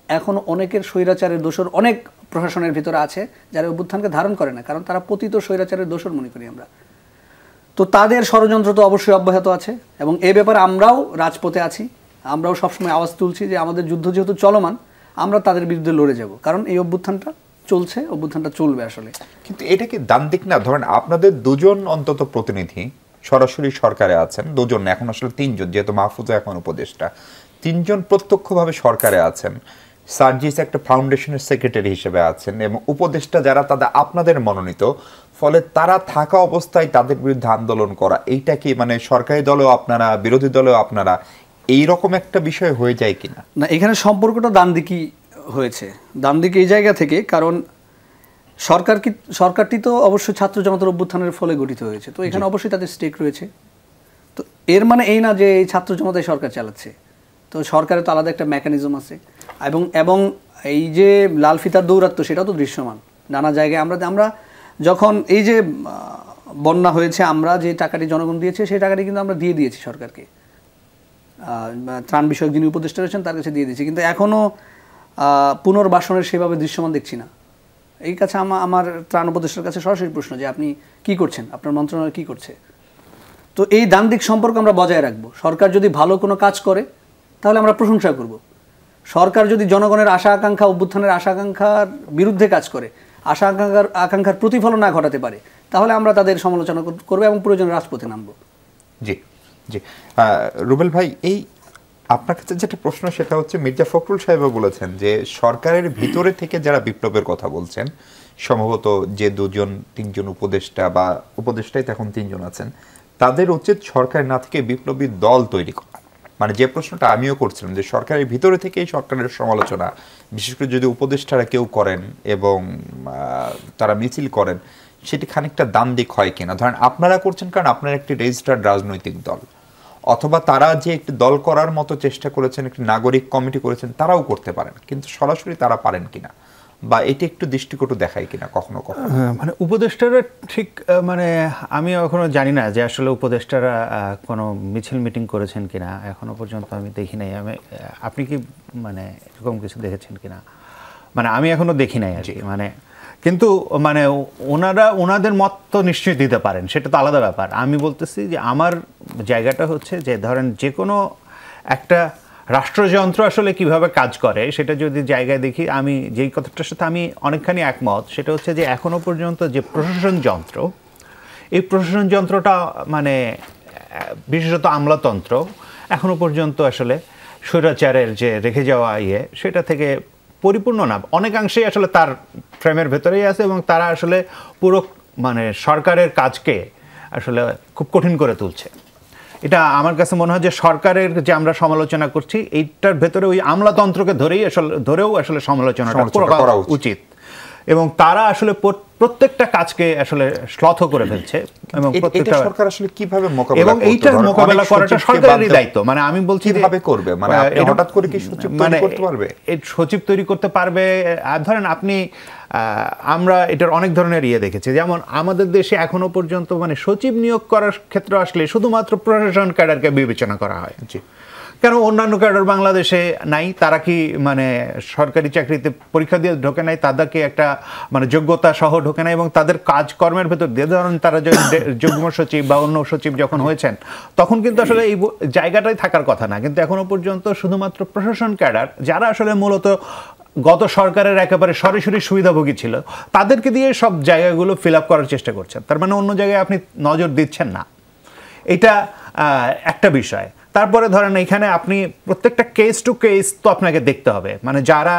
এখন অনেকের স্বৈরাচারের দোষর অনেক প্রশাসনের ভিতরে আছে যারা অভ্যুত্থানকে ধারণ করে না, কারণ তারা পতিত স্বৈরাচারের দোষর মনে করি আমরা। তো তাদের ষড়যন্ত্র তো অবশ্যই অব্যাহত আছে, এবং এ ব্যাপারে আমরাও রাজপথে আছি। আমরাও সবসময় আওয়াজ তুলছি যে আমাদের যুদ্ধ যেহেতু চলমান, আমরা তাদের বিরুদ্ধে লড়ে যাব, কারণ এই অভ্যুত্থানটা চলছে, অভ্যুত্থানটা চলবে আসলে। কিন্তু এটা কি দান্দিক না? ধরেন আপনাদের দুজন অন্তত প্রতিনিধি সরাসরি সরকারে আছেন, দুজন এখন আসলে তিনজন, যেহেতু মাহফুজা এখন উপদেষ্টা, তিনজন প্রত্যক্ষভাবে সরকারে আছেন। সার্জিস একটা ফাউন্ডেশনের সেক্রেটারি হিসেবে আছেন, এবং উপদেষ্টা যারা তাদের আপনাদের মনোনীত, ফলে তারা থাকা অবস্থায় তাদের বিরুদ্ধে আন্দোলন করা, এইটা কি মানে সরকারি দলেও আপনারা, বিরোধী দলেও আপনারা, এইরকম একটা বিষয় হয়ে যায় কিনা? না, এখানে সম্পর্কটা ডানদিকি হয়েছে, ডানদিকি এই জায়গা থেকে। কারণ সরকারটি তো অবশ্যই ছাত্র জনতার অভ্যুত্থানের ফলে গঠিত হয়েছে, তো এখানে অবশ্যই তাদের স্টেক রয়েছে। তো এর মানে এই না যে এই ছাত্র জনতাই সরকার চালাচ্ছে, তো সরকারের তো আলাদা একটা মেকানিজম আছে। এবং এই যে লাল ফিতার দৌরাত্ম্য সেটাও তো দৃশ্যমান নানা জায়গায়। আমরা যখন এই যে বন্যা হয়েছে, আমরা যে টাকাটি জনগণ দিয়েছে সেই টাকাটি কিন্তু আমরা দিয়ে দিয়েছি সরকারকে, ত্রাণ বিষয়ক যিনি উপদেষ্টা রয়েছেন তার কাছে দিয়ে দিয়েছি, কিন্তু এখনও পুনর্বাসনের সেভাবে দৃশ্যমান দেখছি না। এই কাছে আমার ত্রাণ উপদেষ্টার কাছে সরাসরি প্রশ্ন যে আপনি কি করছেন, আপনার মন্ত্রণালয় কি করছে? তো এই দ্বান্দ্বিক সম্পর্ক আমরা বজায় রাখবো। সরকার যদি ভালো কোনো কাজ করে তাহলে আমরা প্রশংসা করব। সরকার যদি জনগণের আশা আকাঙ্ক্ষা, অভ্যুত্থানের আশা আকাঙ্ক্ষার বিরুদ্ধে কাজ করে, আকাঙ্ক্ষার প্রতিফলন না ঘটাতে পারে, তাহলে আমরা তাদের সমালোচনা করবো এবং প্রয়োজনে রাজপথে নামবো। জি জি, রুবেল ভাই, এই আপনার কাছে যেটা প্রশ্ন সেটা হচ্ছে, মির্জা ফখরুল সাহেবও বলেছেন যে সরকারের ভিতরে থেকে যারা বিপ্লবের কথা বলছেন, সম্ভবত যে তিনজন উপদেষ্টা বা উপদেষ্টাই এখন তিনজন আছেন, তাদের উচিত সরকার না থেকে বিপ্লবী দল তৈরি করা। মানে যে প্রশ্নটা আমিও করছিলাম যে সরকারের ভিতরে থেকেই সরকারের সমালোচনা, বিশেষ করে যদি উপদেষ্টারা কেউ করেন এবং তারা মিছিল করেন, সেটি খানিকটা দ্বান্দ্বিক হয় কিনা? ধরেন আপনারা করছেন কারণ আপনারা একটি রেজিস্টার্ড রাজনৈতিক দল, অথবা তারা যে একটি দল করার মতো চেষ্টা করেছেন, একটি নাগরিক কমিটি করেছেন, তারাও করতে পারেন, কিন্তু সরাসরি তারা পারেন কিনা, বা এটি একটু দৃষ্টিকটু দেখায় কিনা কখনো কখনো? মানে উপদেষ্টারা ঠিক, মানে আমি এখনো জানি না যে আসলে উপদেষ্টারা কোনো মিছিল মিটিং করেছেন কিনা, এখনো পর্যন্ত আমি দেখি নাই। আপনি কি মানে এরকম কিছু দেখেছেন কিনা? মানে আমি এখনো দেখি নাই আর কি। মানে কিন্তু মানে ওনাদের মত তো নিশ্চয়ই দিতে পারেন, সেটা তো আলাদা ব্যাপার। আমি বলতেছি যে আমার জায়গাটা হচ্ছে যে ধরেন যে কোনো একটা রাষ্ট্রযন্ত্র আসলে কিভাবে কাজ করে সেটা যদি জায়গায় দেখি, আমি যেই কথাটার সাথে আমি অনেকখানি একমত, সেটা হচ্ছে যে এখনো পর্যন্ত যে প্রশাসন যন্ত্র, এই প্রশাসন যন্ত্রটা মানে বিশেষত আমলাতন্ত্র এখনো পর্যন্ত আসলে স্বৈরাচারের যে রেখে যাওয়া সেটা থেকে পরিপূর্ণ না, অনেকাংশেই আসলে তার ফ্রেমের ভেতরেই আছে এবং তারা আসলে পুরো মানে সরকারের কাজকে আসলে খুব কঠিন করে তুলছে। এটা আমার কাছে মনে হয় যে সরকারের যে আমরা সমালোচনা করছি এইটার ভেতরে ওই আমলাতন্ত্রকে ধরেও আসলে সমালোচনাটা করা উচিত, এবং তারা আসলে প্রত্যেকটা কাজকে আসলে শ্লথ করে ফেলছে এবং প্রত্যেকটা সরকার আসলে কিভাবে মোকাবেলা এবং এইটার মোকাবেলা করাটা সরকারেরই দায়িত্ব। মানে আমি বলছি কিভাবে করবে, মানে আপনি হঠাৎ করে কি সচিব তৈরি করতে পারবে? এই সচিব তৈরি করতে পারবে, ধরেন আপনি আমরা এটার অনেক ধরনের দেখেছি, যেমন আমাদের দেশে এখনো পর্যন্ত মানে সচিব নিয়োগ করার ক্ষেত্রে আসলে শুধুমাত্র প্রশাসন ক্যাডারকে বিবেচনা করা হয়। কেন অন্যান্য ক্যাডার বাংলাদেশে নাই? তারা কি মানে সরকারি চাকরিতে পরীক্ষা দিয়ে ঢোকে নাই? তাদেরকে একটা মানে যোগ্যতা সহ ঢোকে নাই এবং তাদের কাজকর্মের ভেতর দিয়ে ধরুন তারা যুগ্ম সচিব বা অন্য সচিব যখন হয়েছেন তখন কিন্তু আসলে এই জায়গাটাই থাকার কথা না, কিন্তু এখনো পর্যন্ত শুধুমাত্র প্রশাসন ক্যাডার যারা আসলে মূলত গত সরকারের একেবারে সরাসরি সুবিধাভোগী ছিল তাদেরকে দিয়ে সব জায়গাগুলো ফিল আপ করার চেষ্টা করছেন। তার মানে অন্য জায়গায় আপনি নজর দিচ্ছেন না, এটা একটা বিষয়। তারপরে ধরেন এখানে আপনি প্রত্যেকটা কেস টু কেস তো আপনাকে দেখতে হবে, মানে যারা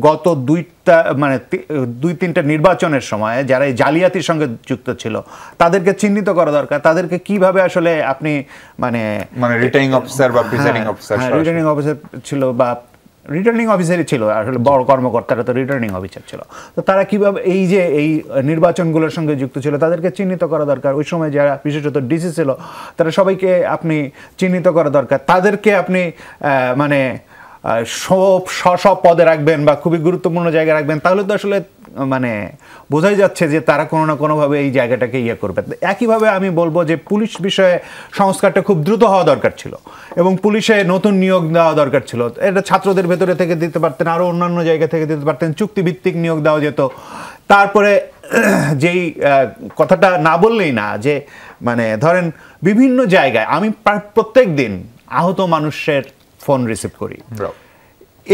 গত দুই তিনটা নির্বাচনের সময় যারা এই জালিয়াতির সঙ্গে যুক্ত ছিল তাদেরকে চিহ্নিত করা দরকার। তাদেরকে কিভাবে আসলে আপনি মানে রিটার্নিং অফিসার বা প্রিসাইডিং অফিসার, রিটার্নিং অফিসার ছিল বা রিটার্নিং অফিসারই ছিল, আসলে বড় কর্মকর্তারা তো রিটার্নিং অফিসার ছিল, তো তারা কিভাবে এই যে এই নির্বাচনগুলোর সঙ্গে যুক্ত ছিল তাদেরকে চিহ্নিত করা দরকার। ওই সময় যারা বিশেষত ডিসি ছিল তারা সবাইকে আপনি চিহ্নিত করা দরকার, তাদেরকে আপনি মানে সব পদে রাখবেন বা খুবই গুরুত্বপূর্ণ জায়গায় রাখবেন, তাহলে তো আসলে মানে বোঝাই যাচ্ছে যে তারা কোনো না কোনোভাবে এই জায়গাটাকে করবে। একইভাবে আমি বলবো যে পুলিশ বিষয়ে সংস্কারটা খুব দ্রুত হওয়া দরকার ছিল এবং পুলিশে নতুন নিয়োগ দেওয়া দরকার ছিল। এটা ছাত্রদের ভেতরে থেকে দিতে পারতেন, আরও অন্যান্য জায়গা থেকে দিতে পারতেন, চুক্তিভিত্তিক নিয়োগ দেওয়া যেত। তারপরে যেই কথাটা না বললেই না যে মানে ধরেন বিভিন্ন জায়গায় আমি প্রত্যেক দিন আহত মানুষের ফোন রিসিভ করি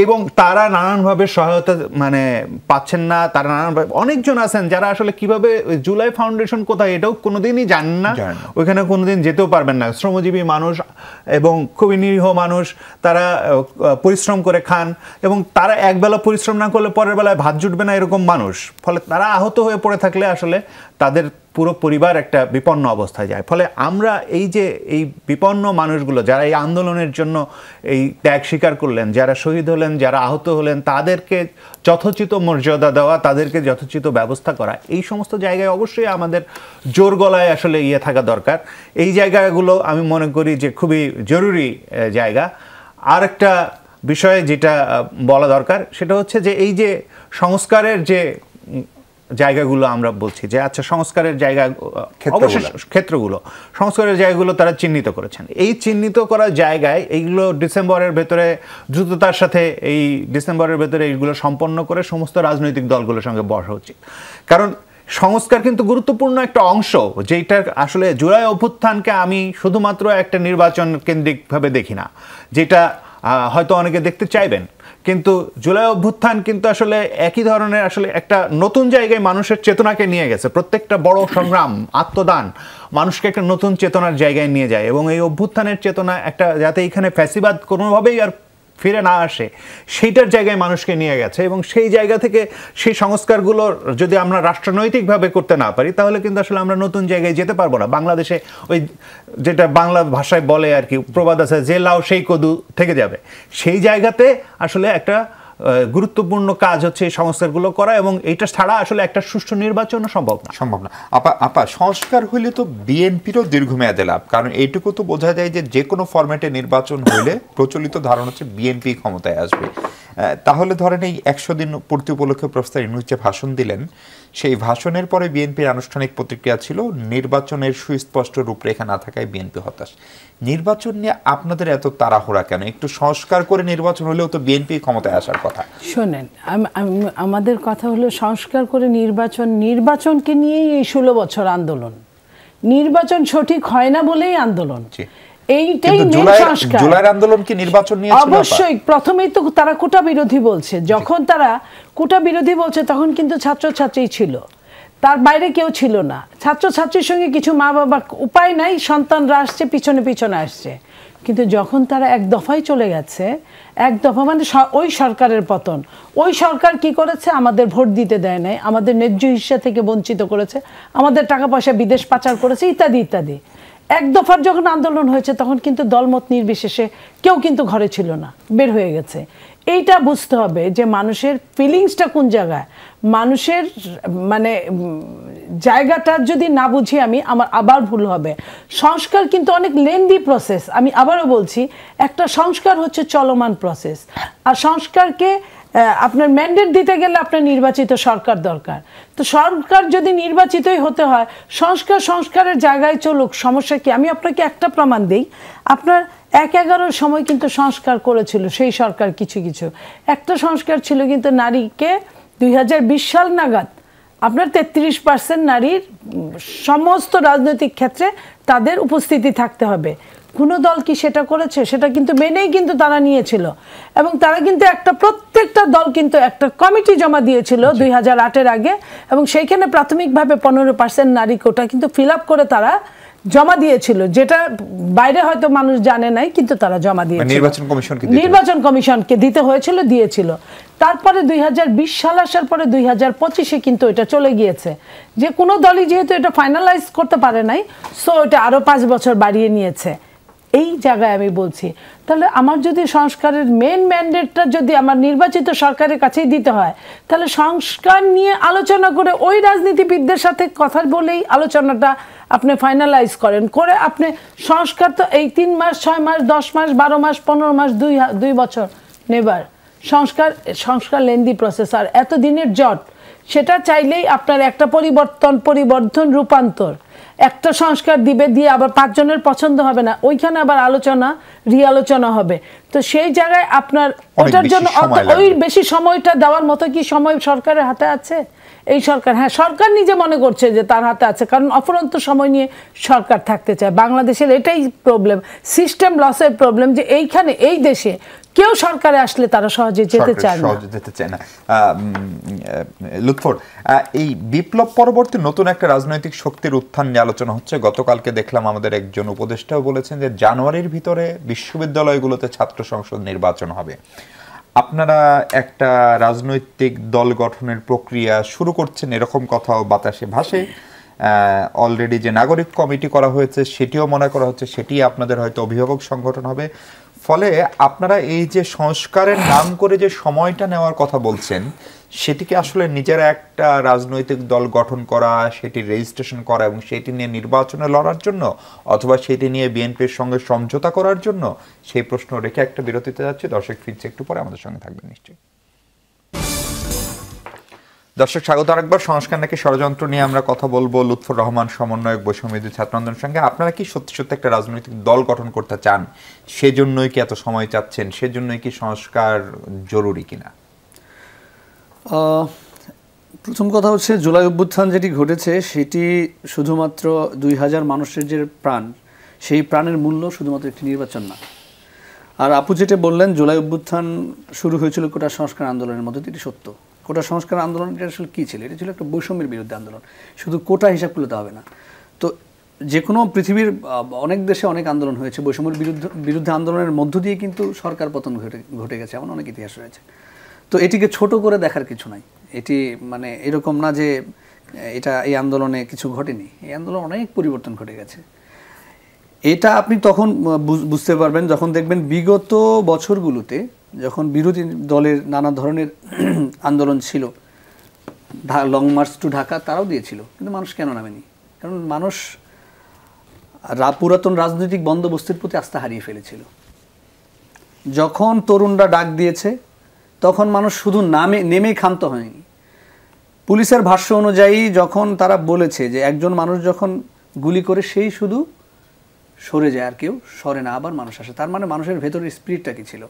এবং তারা নানানভাবে সহায়তা মানে পাচ্ছেন না, তারা নানানভাবে অনেকজন আছেন যারা আসলে কিভাবে জুলাই ফাউন্ডেশন কোথায় এটাও কোনোদিনই জানেন না, ওইখানে কোনোদিন যেতেও পারবেন না। শ্রমজীবী মানুষ এবং খুবই নিরীহ মানুষ, তারা পরিশ্রম করে খান এবং তারা একবেলা পরিশ্রম না করলে পরের বেলায় ভাত জুটবে না এরকম মানুষ। ফলে তারা আহত হয়ে পড়ে থাকলে আসলে তাদের পুরো পরিবার একটা বিপন্ন অবস্থায় যায়। ফলে আমরা এই যে এই বিপন্ন মানুষগুলো যারা এই আন্দোলনের জন্য এই ত্যাগ স্বীকার করলেন, যারা শহীদ হলেন, যারা আহত হলেন, তাদেরকে যথোচিত মর্যাদা দেওয়া, তাদেরকে যথোচিত ব্যবস্থা করা, এই সমস্ত জায়গায় অবশ্যই আমাদের জোর গলায় আসলে থাকা দরকার। এই জায়গাগুলো আমি মনে করি যে খুবই জরুরি জায়গা। আর একটা বিষয় যেটা বলা দরকার সেটা হচ্ছে যে এই যে সংস্কারের যে জায়গাগুলো আমরা বলছি যে আচ্ছা সংস্কারের জায়গা ক্ষেত্রগুলো সংস্কারের জায়গাগুলো তারা চিহ্নিত করেছেন। এই চিহ্নিত করা জায়গায় এইগুলো ডিসেম্বরের ভেতরে দ্রুততার সাথে এইগুলো সম্পন্ন করে সমস্ত রাজনৈতিক দলগুলোর সঙ্গে বসা উচিত। কারণ সংস্কার কিন্তু গুরুত্বপূর্ণ একটা অংশ, যেটা আসলে জুলাই অভ্যুত্থানকে আমি শুধুমাত্র একটা নির্বাচন কেন্দ্রিকভাবে দেখি না, যেটা হয়তো অনেকে দেখতে চাইবেন, কিন্তু জুলাই অভ্যুত্থান কিন্তু আসলে একই ধরনের আসলে একটা নতুন জায়গায় মানুষের চেতনাকে নিয়ে গেছে। প্রত্যেকটা বড় সংগ্রাম, আত্মদান মানুষকে একটা নতুন চেতনার জায়গায় নিয়ে যায় এবং এই অভ্যুত্থানের চেতনা একটা যাতে এখানে ফ্যাসিবাদ কোনোভাবেই আর ফিরে না আসে সেইটার জায়গায় মানুষকে নিয়ে গেছে এবং সেই জায়গা থেকে সেই সংস্কারগুলো যদি আমরা রাষ্ট্রনৈতিকভাবে করতে না পারি তাহলে কিন্তু আসলে আমরা নতুন জায়গায় যেতে পারবো না। বাংলাদেশে ওই যেটা বাংলা ভাষায় বলে আর কি প্রবাদ আছে, যে লাউ সেই কদু থেকে যাবে, সেই জায়গাতে আসলে একটা গুরুত্বপূর্ণ কাজ হচ্ছে এই সংস্কারগুলো করা এবং এটা ছাড়া আসলে একটা সুষ্ঠু নির্বাচনও সম্ভব না। আপা সংস্কার হইলে তো বিএনপিরও দীর্ঘমেয়াদে লাভ, কারণ এইটুকু তো বোঝা যায় যে কোনো ফরম্যাটে নির্বাচন হইলে প্রচলিত ধারণা হচ্ছে বিএনপি ক্ষমতায় আসবে। তাহলে ধরেন এই 100 দিন পূর্তি উপলক্ষে প্রফেসর ইউনূস যে ভাষণ দিলেন, সেই ভাষণের পরে বিএনপির আনুষ্ঠানিক প্রতিক্রিয়া ছিল নির্বাচনের সুস্পষ্ট রূপরেখা না থাকায় বিএনপি হতাশ। নির্বাচন নিয়ে আপনাদের এত তাড়াহুড়া কেন? একটু সংস্কার করে নির্বাচন হলেও তো বিএনপি ক্ষমতায় আসার কথা। শোনেন, আমাদের কথা হলো সংস্কার করে নির্বাচনকে নিয়েই এই 16 বছর আন্দোলন। নির্বাচন সঠিক হয় না বলেই আন্দোলন। এইটাই মেন সংস্কার। জুলাইয়ের আন্দোলন কি নির্বাচন নিয়ে ছিল? অবশ্যই। প্রথমেই তো তারা কোটা বিরোধী বলছে। যখন তারা কোটা বিরোধী বলছে তখন কিন্তু ছাত্রছাত্রী ছিল, তার বাইরে কেউ ছিল না। ছাত্রছাত্রীর সঙ্গে কিছু মা বাবা উপায় নাই, সন্তানরা আসছে পিছনে পিছনে আসছে। কিন্তু যখন তারা এক দফায় চলে গেছে, এক দফা মানে ওই সরকারের পতন। ওই সরকার কি করেছে? আমাদের ভোট দিতে দেয় নাই, আমাদের ন্যায্য হিস্সা থেকে বঞ্চিত করেছে, আমাদের টাকা পয়সা বিদেশ পাচার করেছে, ইত্যাদি ইত্যাদি। এক দফার যখন আন্দোলন হয়েছে তখন কিন্তু দলমত নির্বিশেষে কেউ কিন্তু ঘরে ছিল না, বের হয়ে গেছে। এইটা বুঝতে হবে যে মানুষের ফিলিংসটা কোন জায়গায়, মানুষের মানে জায়গাটা যদি না বুঝি আমার আবার ভুল হবে। সংস্কার কিন্তু অনেক লেন্দি প্রসেস। আমি আবারও বলছি, একটা সংস্কার হচ্ছে চলমান প্রসেস। আর সংস্কারকে আপনার ম্যান্ডেট দিতে গেলে আপনার নির্বাচিত সরকার দরকার। তো সরকার যদি নির্বাচিতই হতে হয়, সংস্কারের জায়গায় চলুক, সমস্যা কি? আমি আপনাকে একটা প্রমাণ দিই। আপনার 1/11 সময় কিন্তু সংস্কার করেছিল সেই সরকার কিছু কিছু। একটা সংস্কার ছিল কিন্তু নারীকে 2020 সাল নাগাদ আপনার 33% নারীর সমস্ত রাজনৈতিক ক্ষেত্রে তাদের উপস্থিতি থাকতে হবে। কোনো দল কি সেটা করেছে? সেটা কিন্তু মেনেই কিন্তু তারা নিয়েছিল। এবং তারা কিন্তু প্রত্যেকটা দল কিন্তু একটা কমিটি জমা দিয়েছিল 2008-এর আগে, এবং সেইখানে প্রাথমিকভাবে 15% নারী কোটা কিন্তু ফিল আপ করে তারা জমা দিয়েছিল, যেটা বাইরে হয়তো মানুষ জানে নাই, কিন্তু তারা জমা দিয়েছিল। নির্বাচন কমিশনকে দিতে হয়েছিল, দিয়েছিল। তারপরে 2020 সাল আসার পরে 2025-এ কিন্তু এটা চলে গিয়েছে, যে কোনো দলই যেহেতু এটা ফাইনালাইজ করতে পারে নাই, সো এটা আরো 5 বছর বাড়িয়ে নিয়েছে। এই জায়গায় আমি বলছি, তাহলে আমার যদি সংস্কারের মেন ম্যান্ডেটটা যদি আমার নির্বাচিত সরকারের কাছেই দিতে হয়, তাহলে সংস্কার নিয়ে আলোচনা করে ওই রাজনীতিবিদদের সাথে কথা বলেই আলোচনাটা আপনি ফাইনালাইজ করেন। করে আপনি সংস্কার তো এই 3 মাস 6 মাস 10 মাস 12 মাস 15 মাস 2 বছর নেবার সংস্কার লেন্দি প্রসেস। আর এত দিনের জট, সেটা চাইলেই আপনার একটা পরিবর্তন রূপান্তর, একটা সংস্কার দিয়ে আবার 5 জনের পছন্দ হবে না, ওইখানে আবার রিআলোচনা হবে। তো সেই জায়গায় আপনার ওটার জন্য ওই বেশি সময়টা দেওয়ার মতো কি সময় সরকারের হাতে আছে? এই সরকার, হ্যাঁ, সরকার নিজে মনে করছে যে তার হাতে আছে, কারণ অফুরন্ত সময় নিয়ে সরকার থাকতে চায়। বাংলাদেশের এটাই প্রবলেম, সিস্টেম লসের প্রবলেম, যে এইখানে এই দেশে কেউ সরকারে আসলে তারা সহজে যেতে চায় না। লুৎফর, এই বিপ্লব পরবর্তী নতুন একটা রাজনৈতিক শক্তির উত্থান নিয়ে আলোচনা হচ্ছে। গতকালকে দেখলাম আমাদের একজন উপদেষ্টাও বলেছেন যে জানুয়ারির ভিতরে বিশ্ববিদ্যালয়গুলোতে ছাত্র সংসদ নির্বাচন হবে। আপনারা একটা রাজনৈতিক দল গঠনের প্রক্রিয়া শুরু করছেন, এরকম কথাও বাতাসে ভাসে। অলরেডি যে নাগরিক কমিটি করা হয়েছে সেটিও মনে করা হচ্ছে সেটি আপনাদের হয়তো অভিভাবক সংগঠন হবে। ফলে আপনারা এই যে সংস্কারের নাম করে যে সময়টা নেওয়ার কথা বলছেন, সেটিকে আসলে নিজেরা একটা রাজনৈতিক দল গঠন করা, সেটি রেজিস্ট্রেশন করা এবং সেটি নিয়ে নির্বাচনে লড়ার জন্য, অথবা সেটি নিয়ে বিএনপির সঙ্গে সমঝোতা করার জন্য, সেই প্রশ্ন রেখে একটা বিরতিতে যাচ্ছি। দর্শক ফিরছে একটু পরে, আমাদের সঙ্গে থাকবেন নিশ্চয়ই। দর্শক স্বাগত আরেকবার। সংস্কার নাকি ষড়যন্ত্র নিয়ে আমরা কথা বলবো লুৎফর রহমান, সমন্বয়ক, বৈষম্যবিরোধী ছাত্র আন্দোলনের সঙ্গে। আপনারা কি সত্যি সত্যি একটা রাজনৈতিক দল গঠন করতে চান? সেজন্যই কি এত সময় চাচ্ছেন? সেজন্যই কি সংস্কার জরুরি কিনা? প্রথম কথা হচ্ছে, জুলাই অভ্যুত্থান যেটি ঘটেছে সেটি শুধুমাত্র 2000 মানুষের যে প্রাণ, সেই প্রাণের মূল্য শুধুমাত্র একটি নির্বাচন না। আর আপু যেটা বললেন, জুলাই অভ্যুত্থান শুরু হয়েছিল কোটা সংস্কার আন্দোলনের মধ্যে, এটি সত্য। কোটা সংস্কার আন্দোলন এটা আসলে কী ছিল? এটা ছিল একটা বৈষম্যের বিরুদ্ধে আন্দোলন। শুধু কোটা হিসাব করলে তো হবে না। তো যে কোনো পৃথিবীর অনেক দেশে অনেক আন্দোলন হয়েছে, বৈষম্যের বিরুদ্ধে আন্দোলনের মধ্য দিয়ে কিন্তু সরকার পতন ঘটে গেছে, এমন অনেক ইতিহাস রয়েছে। তো এটিকে ছোট করে দেখার কিছু নাই। এটি মানে এরকম না যে এই আন্দোলনে কিছু ঘটেনি, এই আন্দোলন অনেক পরিবর্তন ঘটে গেছে। এটা আপনি তখন বুঝতে পারবেন যখন দেখবেন বিগত বছরগুলোতে যখন বিরোধী দলের নানা ধরনের আন্দোলন ছিল, লং মার্চ টু ঢাকা তারাও দিয়েছিল, কিন্তু মানুষ কেন নামেনি? কারণ মানুষ পুরাতন রাজনৈতিক বন্দোবস্তের প্রতি আস্থা হারিয়ে ফেলেছিল। যখন তরুণরা ডাক দিয়েছে, তখন মানুষ শুধু নেমেই ক্ষান্ত হয়নি। পুলিশের ভাষ্য অনুযায়ী যখন তারা বলেছে যে একজন মানুষ যখন গুলি করে সেই শুধু সরে যায়, আর কেউ সরে না, আবার মানুষ আসে, তার মানে মানুষের ভেতরের স্পিরিটটা কি ছিল,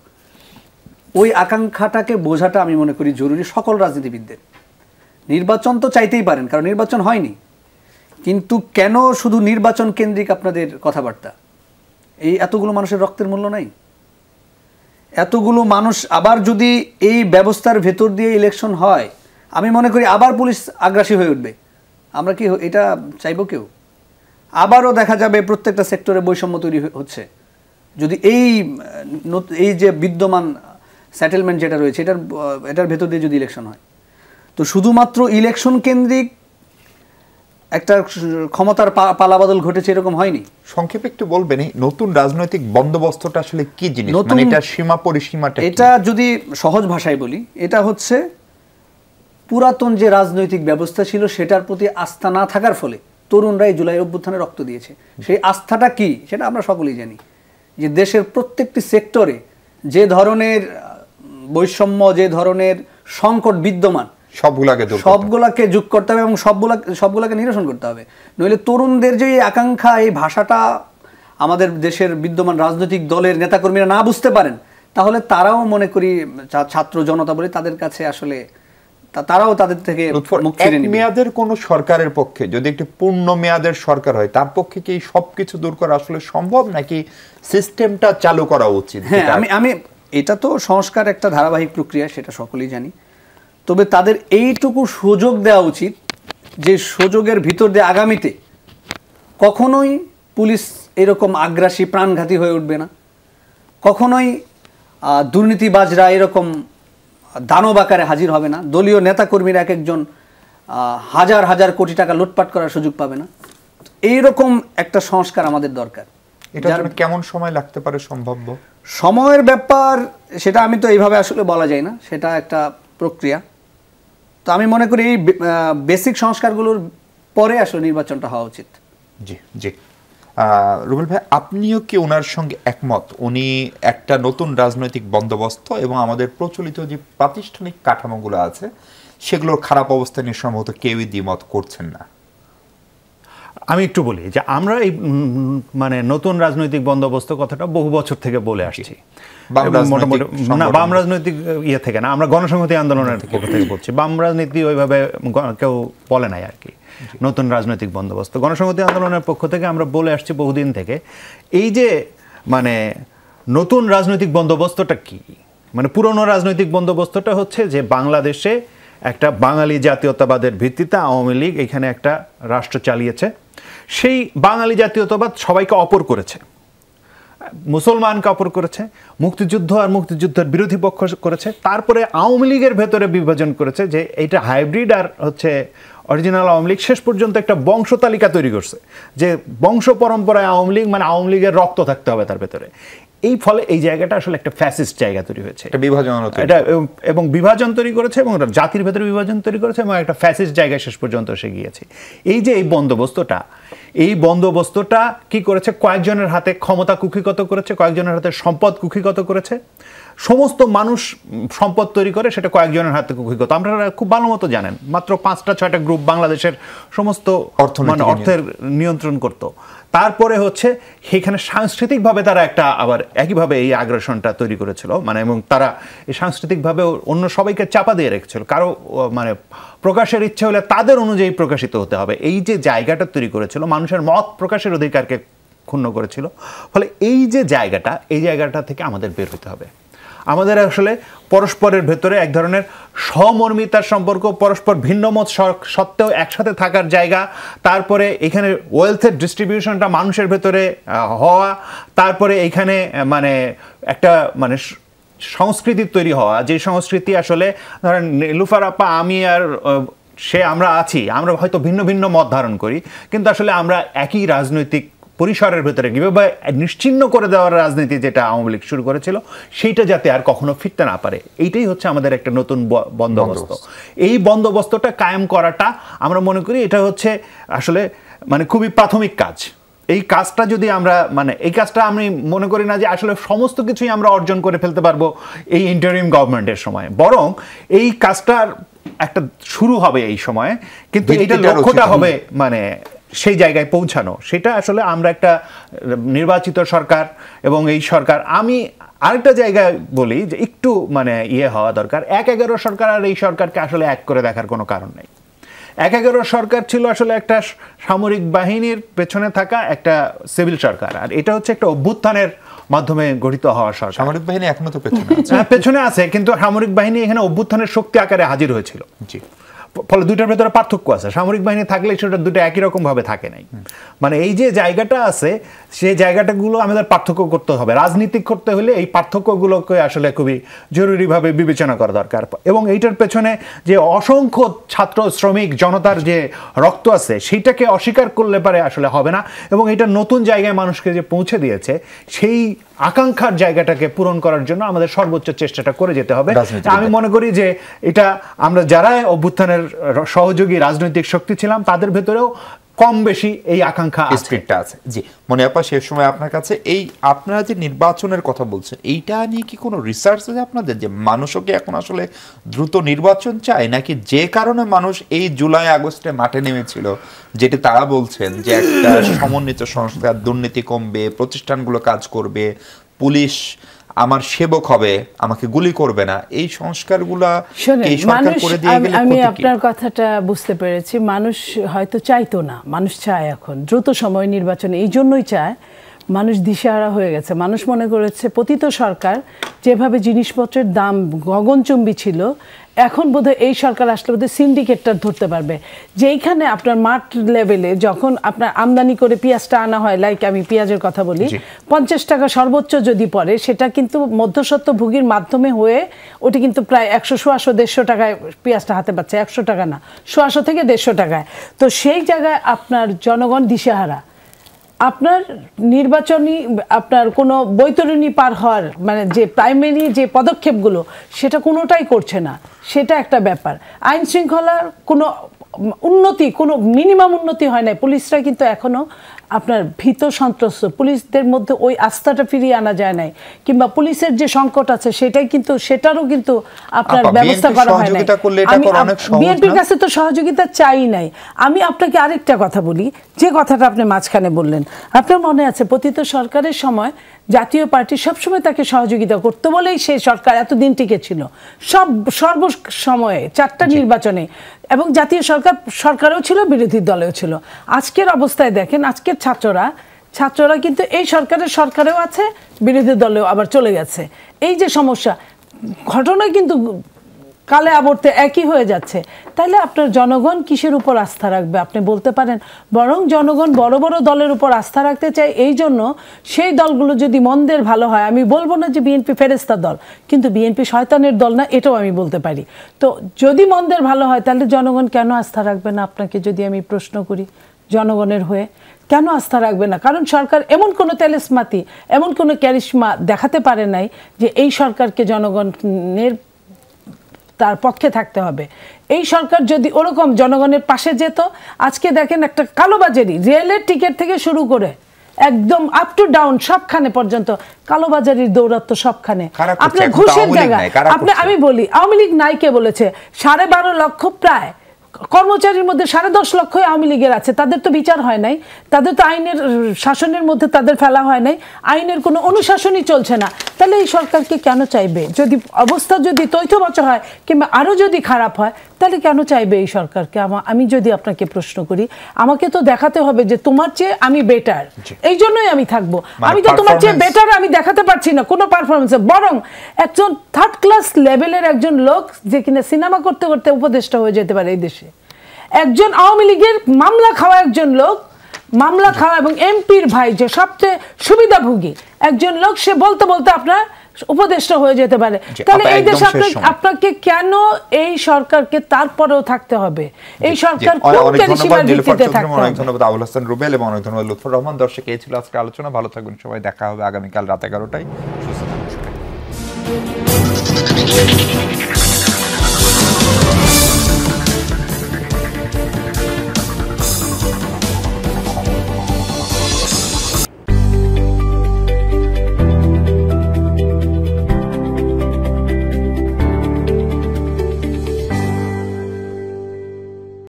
ওই আকাঙ্ক্ষাটাকে বোঝাটা আমি মনে করি জরুরি সকল রাজনীতিবিদদের। নির্বাচন তো চাইতেই পারেন, কারণ নির্বাচন হয়নি, কিন্তু কেন শুধু নির্বাচন কেন্দ্রিক আপনাদের কথাবার্তা? এই এতগুলো মানুষের রক্তের মূল্য নাই? এতগুলো মানুষ আবার যদি এই ব্যবস্থার ভেতর দিয়ে ইলেকশন হয়, আমি মনে করি আবার পুলিশ আগ্রাসী হয়ে উঠবে। আমরা কি এটা চাইবো কেউ? আবারও দেখা যাবে প্রত্যেকটা সেক্টরে বৈষম্য তৈরি হচ্ছে। যদি এই যে বিদ্যমান সেটেলমেন্ট যেটা রয়েছে এটার ভেতর দিয়ে যদি ইলেকশন হয়, তো শুধুমাত্র ইলেকশন কেন্দ্রিক একটা ক্ষমতার পালাবদল ঘটেছে এরকম হয়নি। সংক্ষেপে একটু বলবেন এই নতুন রাজনৈতিক বন্দোবস্তটা আসলে কি জিনিস, মানে এটা সীমা পরিসীমাটা? এটা যদি সহজ ভাষায় বলি, এটা হচ্ছে পুরাতন যে রাজনৈতিক ব্যবস্থা ছিল সেটার প্রতি আস্থা না থাকার ফলে তরুণরাই জুলাই অভ্যুত্থানে রক্ত দিয়েছে। সেই আস্থাটা কি সেটা আমরা সকলেই জানি, যে দেশের প্রত্যেকটি সেক্টরে যে ধরনের বৈষম্য, যে ধরনের সংকট বিদ্যমান, সবগুলাকে যোগ করতে হবে এবং সবগুলাকে নিরসন করতে হবে। নইলে তরুণদের যে আকাঙ্ক্ষা, এই ভাষাটা আমাদের দেশের বিদ্যমান রাজনৈতিক দলের নেতাকর্মীরা না বুঝতে পারেন, তাহলে তারাও মনে করি ছাত্র জনতা বলে তাদের কাছে আসলে তারাও তাদের থেকে মুখ ফিরে নেবে। মেয়াদের কোন সরকারের পক্ষে যদি একটি পূর্ণ মেয়াদের সরকার হয়, তার পক্ষে কি সবকিছু দূর করা আসলে সম্ভব, নাকি সিস্টেমটা চালু করা উচিত? হ্যাঁ, আমি এটা তো সংস্কার একটা ধারাবাহিক প্রক্রিয়া, সেটা সকলেই জানি। তবে তাদের এইটুকু সুযোগ দেওয়া উচিত যে সুযোগের ভিতর দিয়ে আগামীতে কখনোই পুলিশ এরকম আগ্রাসী প্রাণঘাতী হয়ে উঠবে না, কখনোই দুর্নীতিবাজরা এরকম দানব আকারে হাজির হবে না, দলীয় নেতাকর্মীরা এক একজন হাজার হাজার কোটি টাকা লুটপাট করার সুযোগ পাবে না। এইরকম একটা সংস্কার আমাদের দরকার। এটার জন্য কেমন সময় লাগতে পারে সম্ভাব্য? সময়ের ব্যাপার সেটা আমি তো এইভাবে আসলে বলা যায় না, সেটা একটা প্রক্রিয়া। তো আমি মনে করি এই বেসিক সংস্কারগুলোর পরে আসলে নির্বাচনটা হওয়া উচিত। জি জি, রুবেল ভাই, আপনিও কি ওনার সঙ্গে একমত? উনি একটা নতুন রাজনৈতিক বন্দোবস্ত এবং আমাদের প্রচলিত যে প্রাতিষ্ঠানিক কাঠামোগুলো আছে সেগুলোর খারাপ অবস্থা নিয়ে সম্ভবত কেউই দ্বিমত করছেন না। আমি একটু বলি যে আমরা এই মানে নতুন রাজনৈতিক বন্দোবস্ত কথাটা বহু বছর থেকে বলে আসছি। বাম রাজনৈতিক ইয়ে থেকে না, আমরা গণসংহতি আন্দোলনের পক্ষ থেকে বলছি। বাম রাজনীতি ওইভাবে কেউ বলে নাই আর কি নতুন রাজনৈতিক বন্দোবস্ত। গণসংহতি আন্দোলনের পক্ষ থেকে আমরা বলে আসছি বহুদিন থেকে। এই যে মানে নতুন রাজনৈতিক বন্দোবস্তটা কি, মানে পুরনো রাজনৈতিক বন্দোবস্তটা হচ্ছে যে বাংলাদেশে একটা বাঙালি জাতীয়তাবাদের ভিত্তিতে আওয়ামী লীগ এখানে একটা রাষ্ট্র চালিয়েছে। সেই বাঙালি জাতীয়তাবাদ সবাইকে অপর করেছে, মুসলমানকে অপর করেছে, মুক্তিযুদ্ধ আর মুক্তিযুদ্ধের বিরোধী পক্ষ করেছে। তারপরে আওয়ামী লীগের ভেতরে বিভাজন করেছে যে এটা হাইব্রিড আর হচ্ছে অরিজিনাল আওয়ামী লীগ। শেষ পর্যন্ত একটা বংশ তালিকা তৈরি করছে যে বংশ পরম্পরায় আওয়ামী লীগ মানে আওয়ামী লীগের রক্ত থাকতে হবে তার ভেতরে। এই ফলে এই জায়গাটা আসলে একটা ফ্যাসিস্ট জায়গা তৈরি হয়েছে, এটা এবং বিভাজন তৈরি করেছে এবং জাতির ভেতরে বিভাজন তৈরি করেছে এবং একটা ফ্যাসিস্ট জায়গায় শেষ পর্যন্ত এসে গিয়েছে। এই যে এই বন্দোবস্তটা কি করেছে, কয়েকজনের হাতে ক্ষমতা কুক্ষিগত করেছে, কয়েকজনের হাতে সম্পদ কুক্ষিগত করেছে। সমস্ত মানুষ সম্পদ তৈরি করে সেটা কয়েকজনের হাতে কুক্ষিগত। আপনারা খুব ভালো মতো জানেন, মাত্র 5-6টা গ্রুপ বাংলাদেশের সমস্ত অর্থের নিয়ন্ত্রণ করত। তারপরে হচ্ছে সেখানে সাংস্কৃতিকভাবে তারা একটা আবার একইভাবে এই আগ্রাসনটা তৈরি করেছিল, মানে এবং তারা এই সাংস্কৃতিকভাবে অন্য সবাইকে চাপা দিয়ে রেখেছিল। কারো মানে প্রকাশের ইচ্ছে হলে তাদের অনুযায়ী প্রকাশিত হতে হবে, এই যে জায়গাটা তৈরি করেছিল, মানুষের মত প্রকাশের অধিকারকে ক্ষুণ্ণ করেছিল। ফলে এই যে জায়গাটা, এই জায়গাটা থেকে আমাদের বের হতে হবে। আমাদের আসলে পরস্পরের ভেতরে এক ধরনের সমর্মিতার সম্পর্ক, পরস্পর ভিন্ন মত সত্ত্বেও একসাথে থাকার জায়গা, তারপরে এখানে ওয়েলথের ডিস্ট্রিবিউশনটা মানুষের ভেতরে হওয়া, তারপরে এখানে মানে একটা মানে সংস্কৃতি তৈরি হওয়া, যে সংস্কৃতি আসলে ধরেন নীলুফার আপা, আমি আর আমরা আছি, আমরা হয়তো ভিন্ন ভিন্ন মত ধারণ করি, কিন্তু আসলে আমরা একই রাজনৈতিক পরিসরের ভেতরে কিভাবে নিশ্চিহ্ন করে দেওয়ার রাজনীতি যেটা আওয়ামী লীগ শুরু করেছিল সেইটা যাতে আর কখনো ফিরতে না পারে, এইটাই হচ্ছে আমাদের একটা নতুন বন্দোবস্ত। এই বন্দোবস্তটা কায়েম করাটা আমরা মনে করি এটা হচ্ছে আসলে মানে খুবই প্রাথমিক কাজ। এই কাজটা যদি আমরা মানে এই কাজটা আমি মনে করি না যে আসলে সমস্ত কিছুই আমরা অর্জন করে ফেলতে পারবো এই ইন্টারিম গভর্নমেন্টের সময়, বরং এই কাজটার একটা শুরু হবে এই সময়ে, কিন্তু এটা লক্ষ্যটা হবে মানে সেই জায়গায় পৌঁছানো। সেটা আসলে আমরা একটা নির্বাচিত সরকার এবং এই সরকার, আমি আরেকটা জায়গায় বলি যে একটু মানে হওয়া দরকার। ১/১১ সরকার আর এই সরকারকে আসলে এক করে দেখার কোনো কারণ নেই। ১/১১ সরকার ছিল আসলে একটা সামরিক বাহিনীর পেছনে থাকা একটা সিভিল সরকার, আর এটা হচ্ছে একটা অভ্যুত্থানের মাধ্যমে গঠিত হওয়া সরকার। সামরিক বাহিনী এখনো তো পেছনে আছে, কিন্তু সামরিক বাহিনী এখানে অভ্যুত্থানের শক্তি আকারে হাজির হয়েছিল। জি, ফলে দুইটার ভেতরে পার্থক্য আছে। সামরিক বাহিনী থাকলে সেটা দুটো একই রকম ভাবে থাকে নাই। মানে এই যে জায়গাটা আছে সেই জায়গাটাগুলো আমাদের পার্থক্য করতে হবে। রাজনীতি করতে হলে এই পার্থক্যগুলোকে আসলে খুবই জরুরিভাবে বিবেচনা করা দরকার। এবং এইটার পেছনে যে অসংখ্য ছাত্র শ্রমিক জনতার যে রক্ত আছে সেইটাকে অস্বীকার করলে পারে আসলে হবে না। এবং এটা নতুন জায়গায় মানুষকে যে পৌঁছে দিয়েছে সেই আকাঙ্ক্ষার জায়গাটাকে পূরণ করার জন্য আমাদের সর্বোচ্চ চেষ্টাটা করে যেতে হবে। আমি মনে করি যে এটা আমরা যারা অভ্যুত্থানের সহযোগী রাজনৈতিক শক্তি ছিলাম তাদের ভেতরেও কম বেশি এই আকাঙ্ক্ষা স্পিরিটটা আছে। জি, মনে আপা শেষ সময় আপনার কাছে এই আপনারা যে নির্বাচনের কথা বলছেন এইটা নিয়ে কি কোনো রিসার্চ আছে আপনাদের, যে মানুষও কি এখন আসলে দ্রুত নির্বাচন চায়, নাকি যে কারণে মানুষ এই জুলাই আগস্টে মাঠে নেমেছিল যেটি তারা বলছেন যে একটা সমন্বিত সংস্কার, দুর্নীতি কমবে, প্রতিষ্ঠানগুলো কাজ করবে, পুলিশ আমার সেবক হবে, আমাকে গুলি করবে না, এই সংস্কারগুলা এই সরকার করে দিয়ে গেলে আমি আপনার কথাটা বুঝতে পেরেছি। মানুষ হয়তো চাইতো না, মানুষ চায় এখন দ্রুত সময় নির্বাচনে, এই জন্যই চায়। মানুষ দিশেহারা হয়ে গেছে। মানুষ মনে করেছে পতিত সরকার যেভাবে জিনিসপত্রের দাম গগনচুম্বী ছিল, এখন বোধহয় এই সরকার আসলে বোধহয় সিন্ডিকেটটা ধরতে পারবে। যেইখানে আপনার মাঠ লেভেলে যখন আপনার আমদানি করে পেঁয়াজটা আনা হয়, লাইক আমি পেঁয়াজের কথা বলি, 50 টাকা সর্বোচ্চ যদি পড়ে, সেটা কিন্তু মধ্যস্বত্বভোগীর মাধ্যমে হয়ে ওটি কিন্তু প্রায় 100-150 টাকায় পেঁয়াজটা হাতে পাচ্ছে, 100 টাকা না, 100 থেকে 150 টাকায়। তো সেই জায়গায় আপনার জনগণ দিশেহারা। আপনার নির্বাচনী আপনার কোনো বৈতরণী পার হওয়ার মানে যে প্রাইমারি যে পদক্ষেপগুলো সেটা কোনোটাই করছে না, সেটা একটা ব্যাপার। আইন শৃঙ্খলার কোনো উন্নতি, কোনো মিনিমাম উন্নতি হয় নাই। পুলিশরা কিন্তু এখনও আপনার ভীত সন্ত্রস্ত, পুলিশদের মধ্যে ওই আস্থাটা ফিরিয়ে আনা যায় নাই, কিংবা পুলিশের যে সংকট আছে সেটাই কিন্তু সেটারও কিন্তু আপনার ব্যবস্থা করা হয় নাই। বিএনপির কাছে তো সহযোগিতা চাই নাই। আমি আপনাকে আরেকটা কথা বলি, যে কথাটা আপনি মাঝখানে বললেন, আপনার মনে আছে পতিত সরকারের সময় জাতীয় পার্টি সবসময় তাকে সহযোগিতা করতে বলেই সেই সরকার এতদিন টিকে ছিল, সর্ব সময়ে 4টা নির্বাচনে, এবং জাতীয় সরকারও ছিল, বিরোধী দলেও ছিল। আজকের অবস্থায় দেখেন, আজকের ছাত্ররা কিন্তু এই সরকারেও আছে, বিরোধী দলেও আবার চলে গেছে। এই যে সমস্যা, ঘটনা কিন্তু কালে আবর্তে একই হয়ে যাচ্ছে। তাহলে আপনার জনগণ কিসের উপর আস্থা রাখবে আপনি বলতে পারেন? বরং জনগণ বড় বড় দলের উপর আস্থা রাখতে চায়, এই জন্য সেই দলগুলো যদি মন্দের ভালো হয়, আমি বলবো না যে বিএনপি ফেরেস্তার দল, কিন্তু বিএনপি শয়তানের দল না, এটাও আমি বলতে পারি। তো যদি মন্দের ভালো হয় তাহলে জনগণ কেন আস্থা রাখবে না আপনাকে? যদি আমি প্রশ্ন করি জনগণের হয়ে, কেন আস্থা রাখবে না? কারণ সরকার এমন কোনো তেলেসমাতি, এমন কোনো ক্যারিশমা দেখাতে পারে নাই যে এই সরকারকে জনগণের তার পক্ষে থাকতে হবে। এই সরকার যদি ওরকম জনগণের পাশে যেত, আজকে দেখেন একটা কালোবাজারি, রেলের টিকিট থেকে শুরু করে একদম আপ টু ডাউন সবখানে পর্যন্ত কালোবাজারির দৌরাত্ম্য সবখানে। আপনার ঘুষের জায়গা, আমি বলি আওয়ামী লীগ নাই, কে বলেছে? 12.5 লক্ষ প্রায় কর্মচারীর মধ্যে 10.5 লক্ষ আওয়ামী লীগের আছে, তাদের তো বিচার হয় নাই, তাদের তো আইনের শাসনের মধ্যে তাদের ফেলা হয় নাই, আইনের কোনো অনুশাসনই চলছে না। তাহলে এই সরকারকে কেন চাইবে? যদি অবস্থা যদি তৈথবচ হয় কিংবা আরও যদি খারাপ হয়, তাহলে কেন চাইবে এই সরকারকে? আমি যদি আপনাকে প্রশ্ন করি, আমাকে তো দেখাতে হবে যে তোমার চেয়ে আমি বেটার, এই জন্যই আমি থাকবো। আমি তো তোমার চেয়ে বেটার আমি দেখাতে পারছি না কোনো পারফরমেন্সে, বরং একজন 3rd ক্লাস লেভেলের একজন লোক যে কিনা সিনেমা করতে করতে উপদেষ্টা হয়ে যেতে পারে এই দেশে, একজন আওয়ামী লীগের মামলা খাওয়া একজন লোক, মামলা খাওয়া এবং এমপির ভাই যে সবচেয়ে সুবিধাভোগী একজন লোক, সে বলতে বলতে আপনার উপদেষ্টা হয়ে যেতে পারে। তাহলে এই দেশে আপনাকে কেন এই সরকারকে তারপরেও থাকতে হবে? এই সরকার কোন পরিসীমার ভিত্তিতে থাকতে হবে? অনেক ধন্যবাদ আবুল হাসান রুবেল এবং অনেক ধন্যবাদ লুৎফর রহমান। দর্শক, এই ছিল আজকে আলোচনা। ভালো থাকবেন সবাই, দেখা হবে আগামীকাল রাত 11টায়। সুস্থ থাকুন।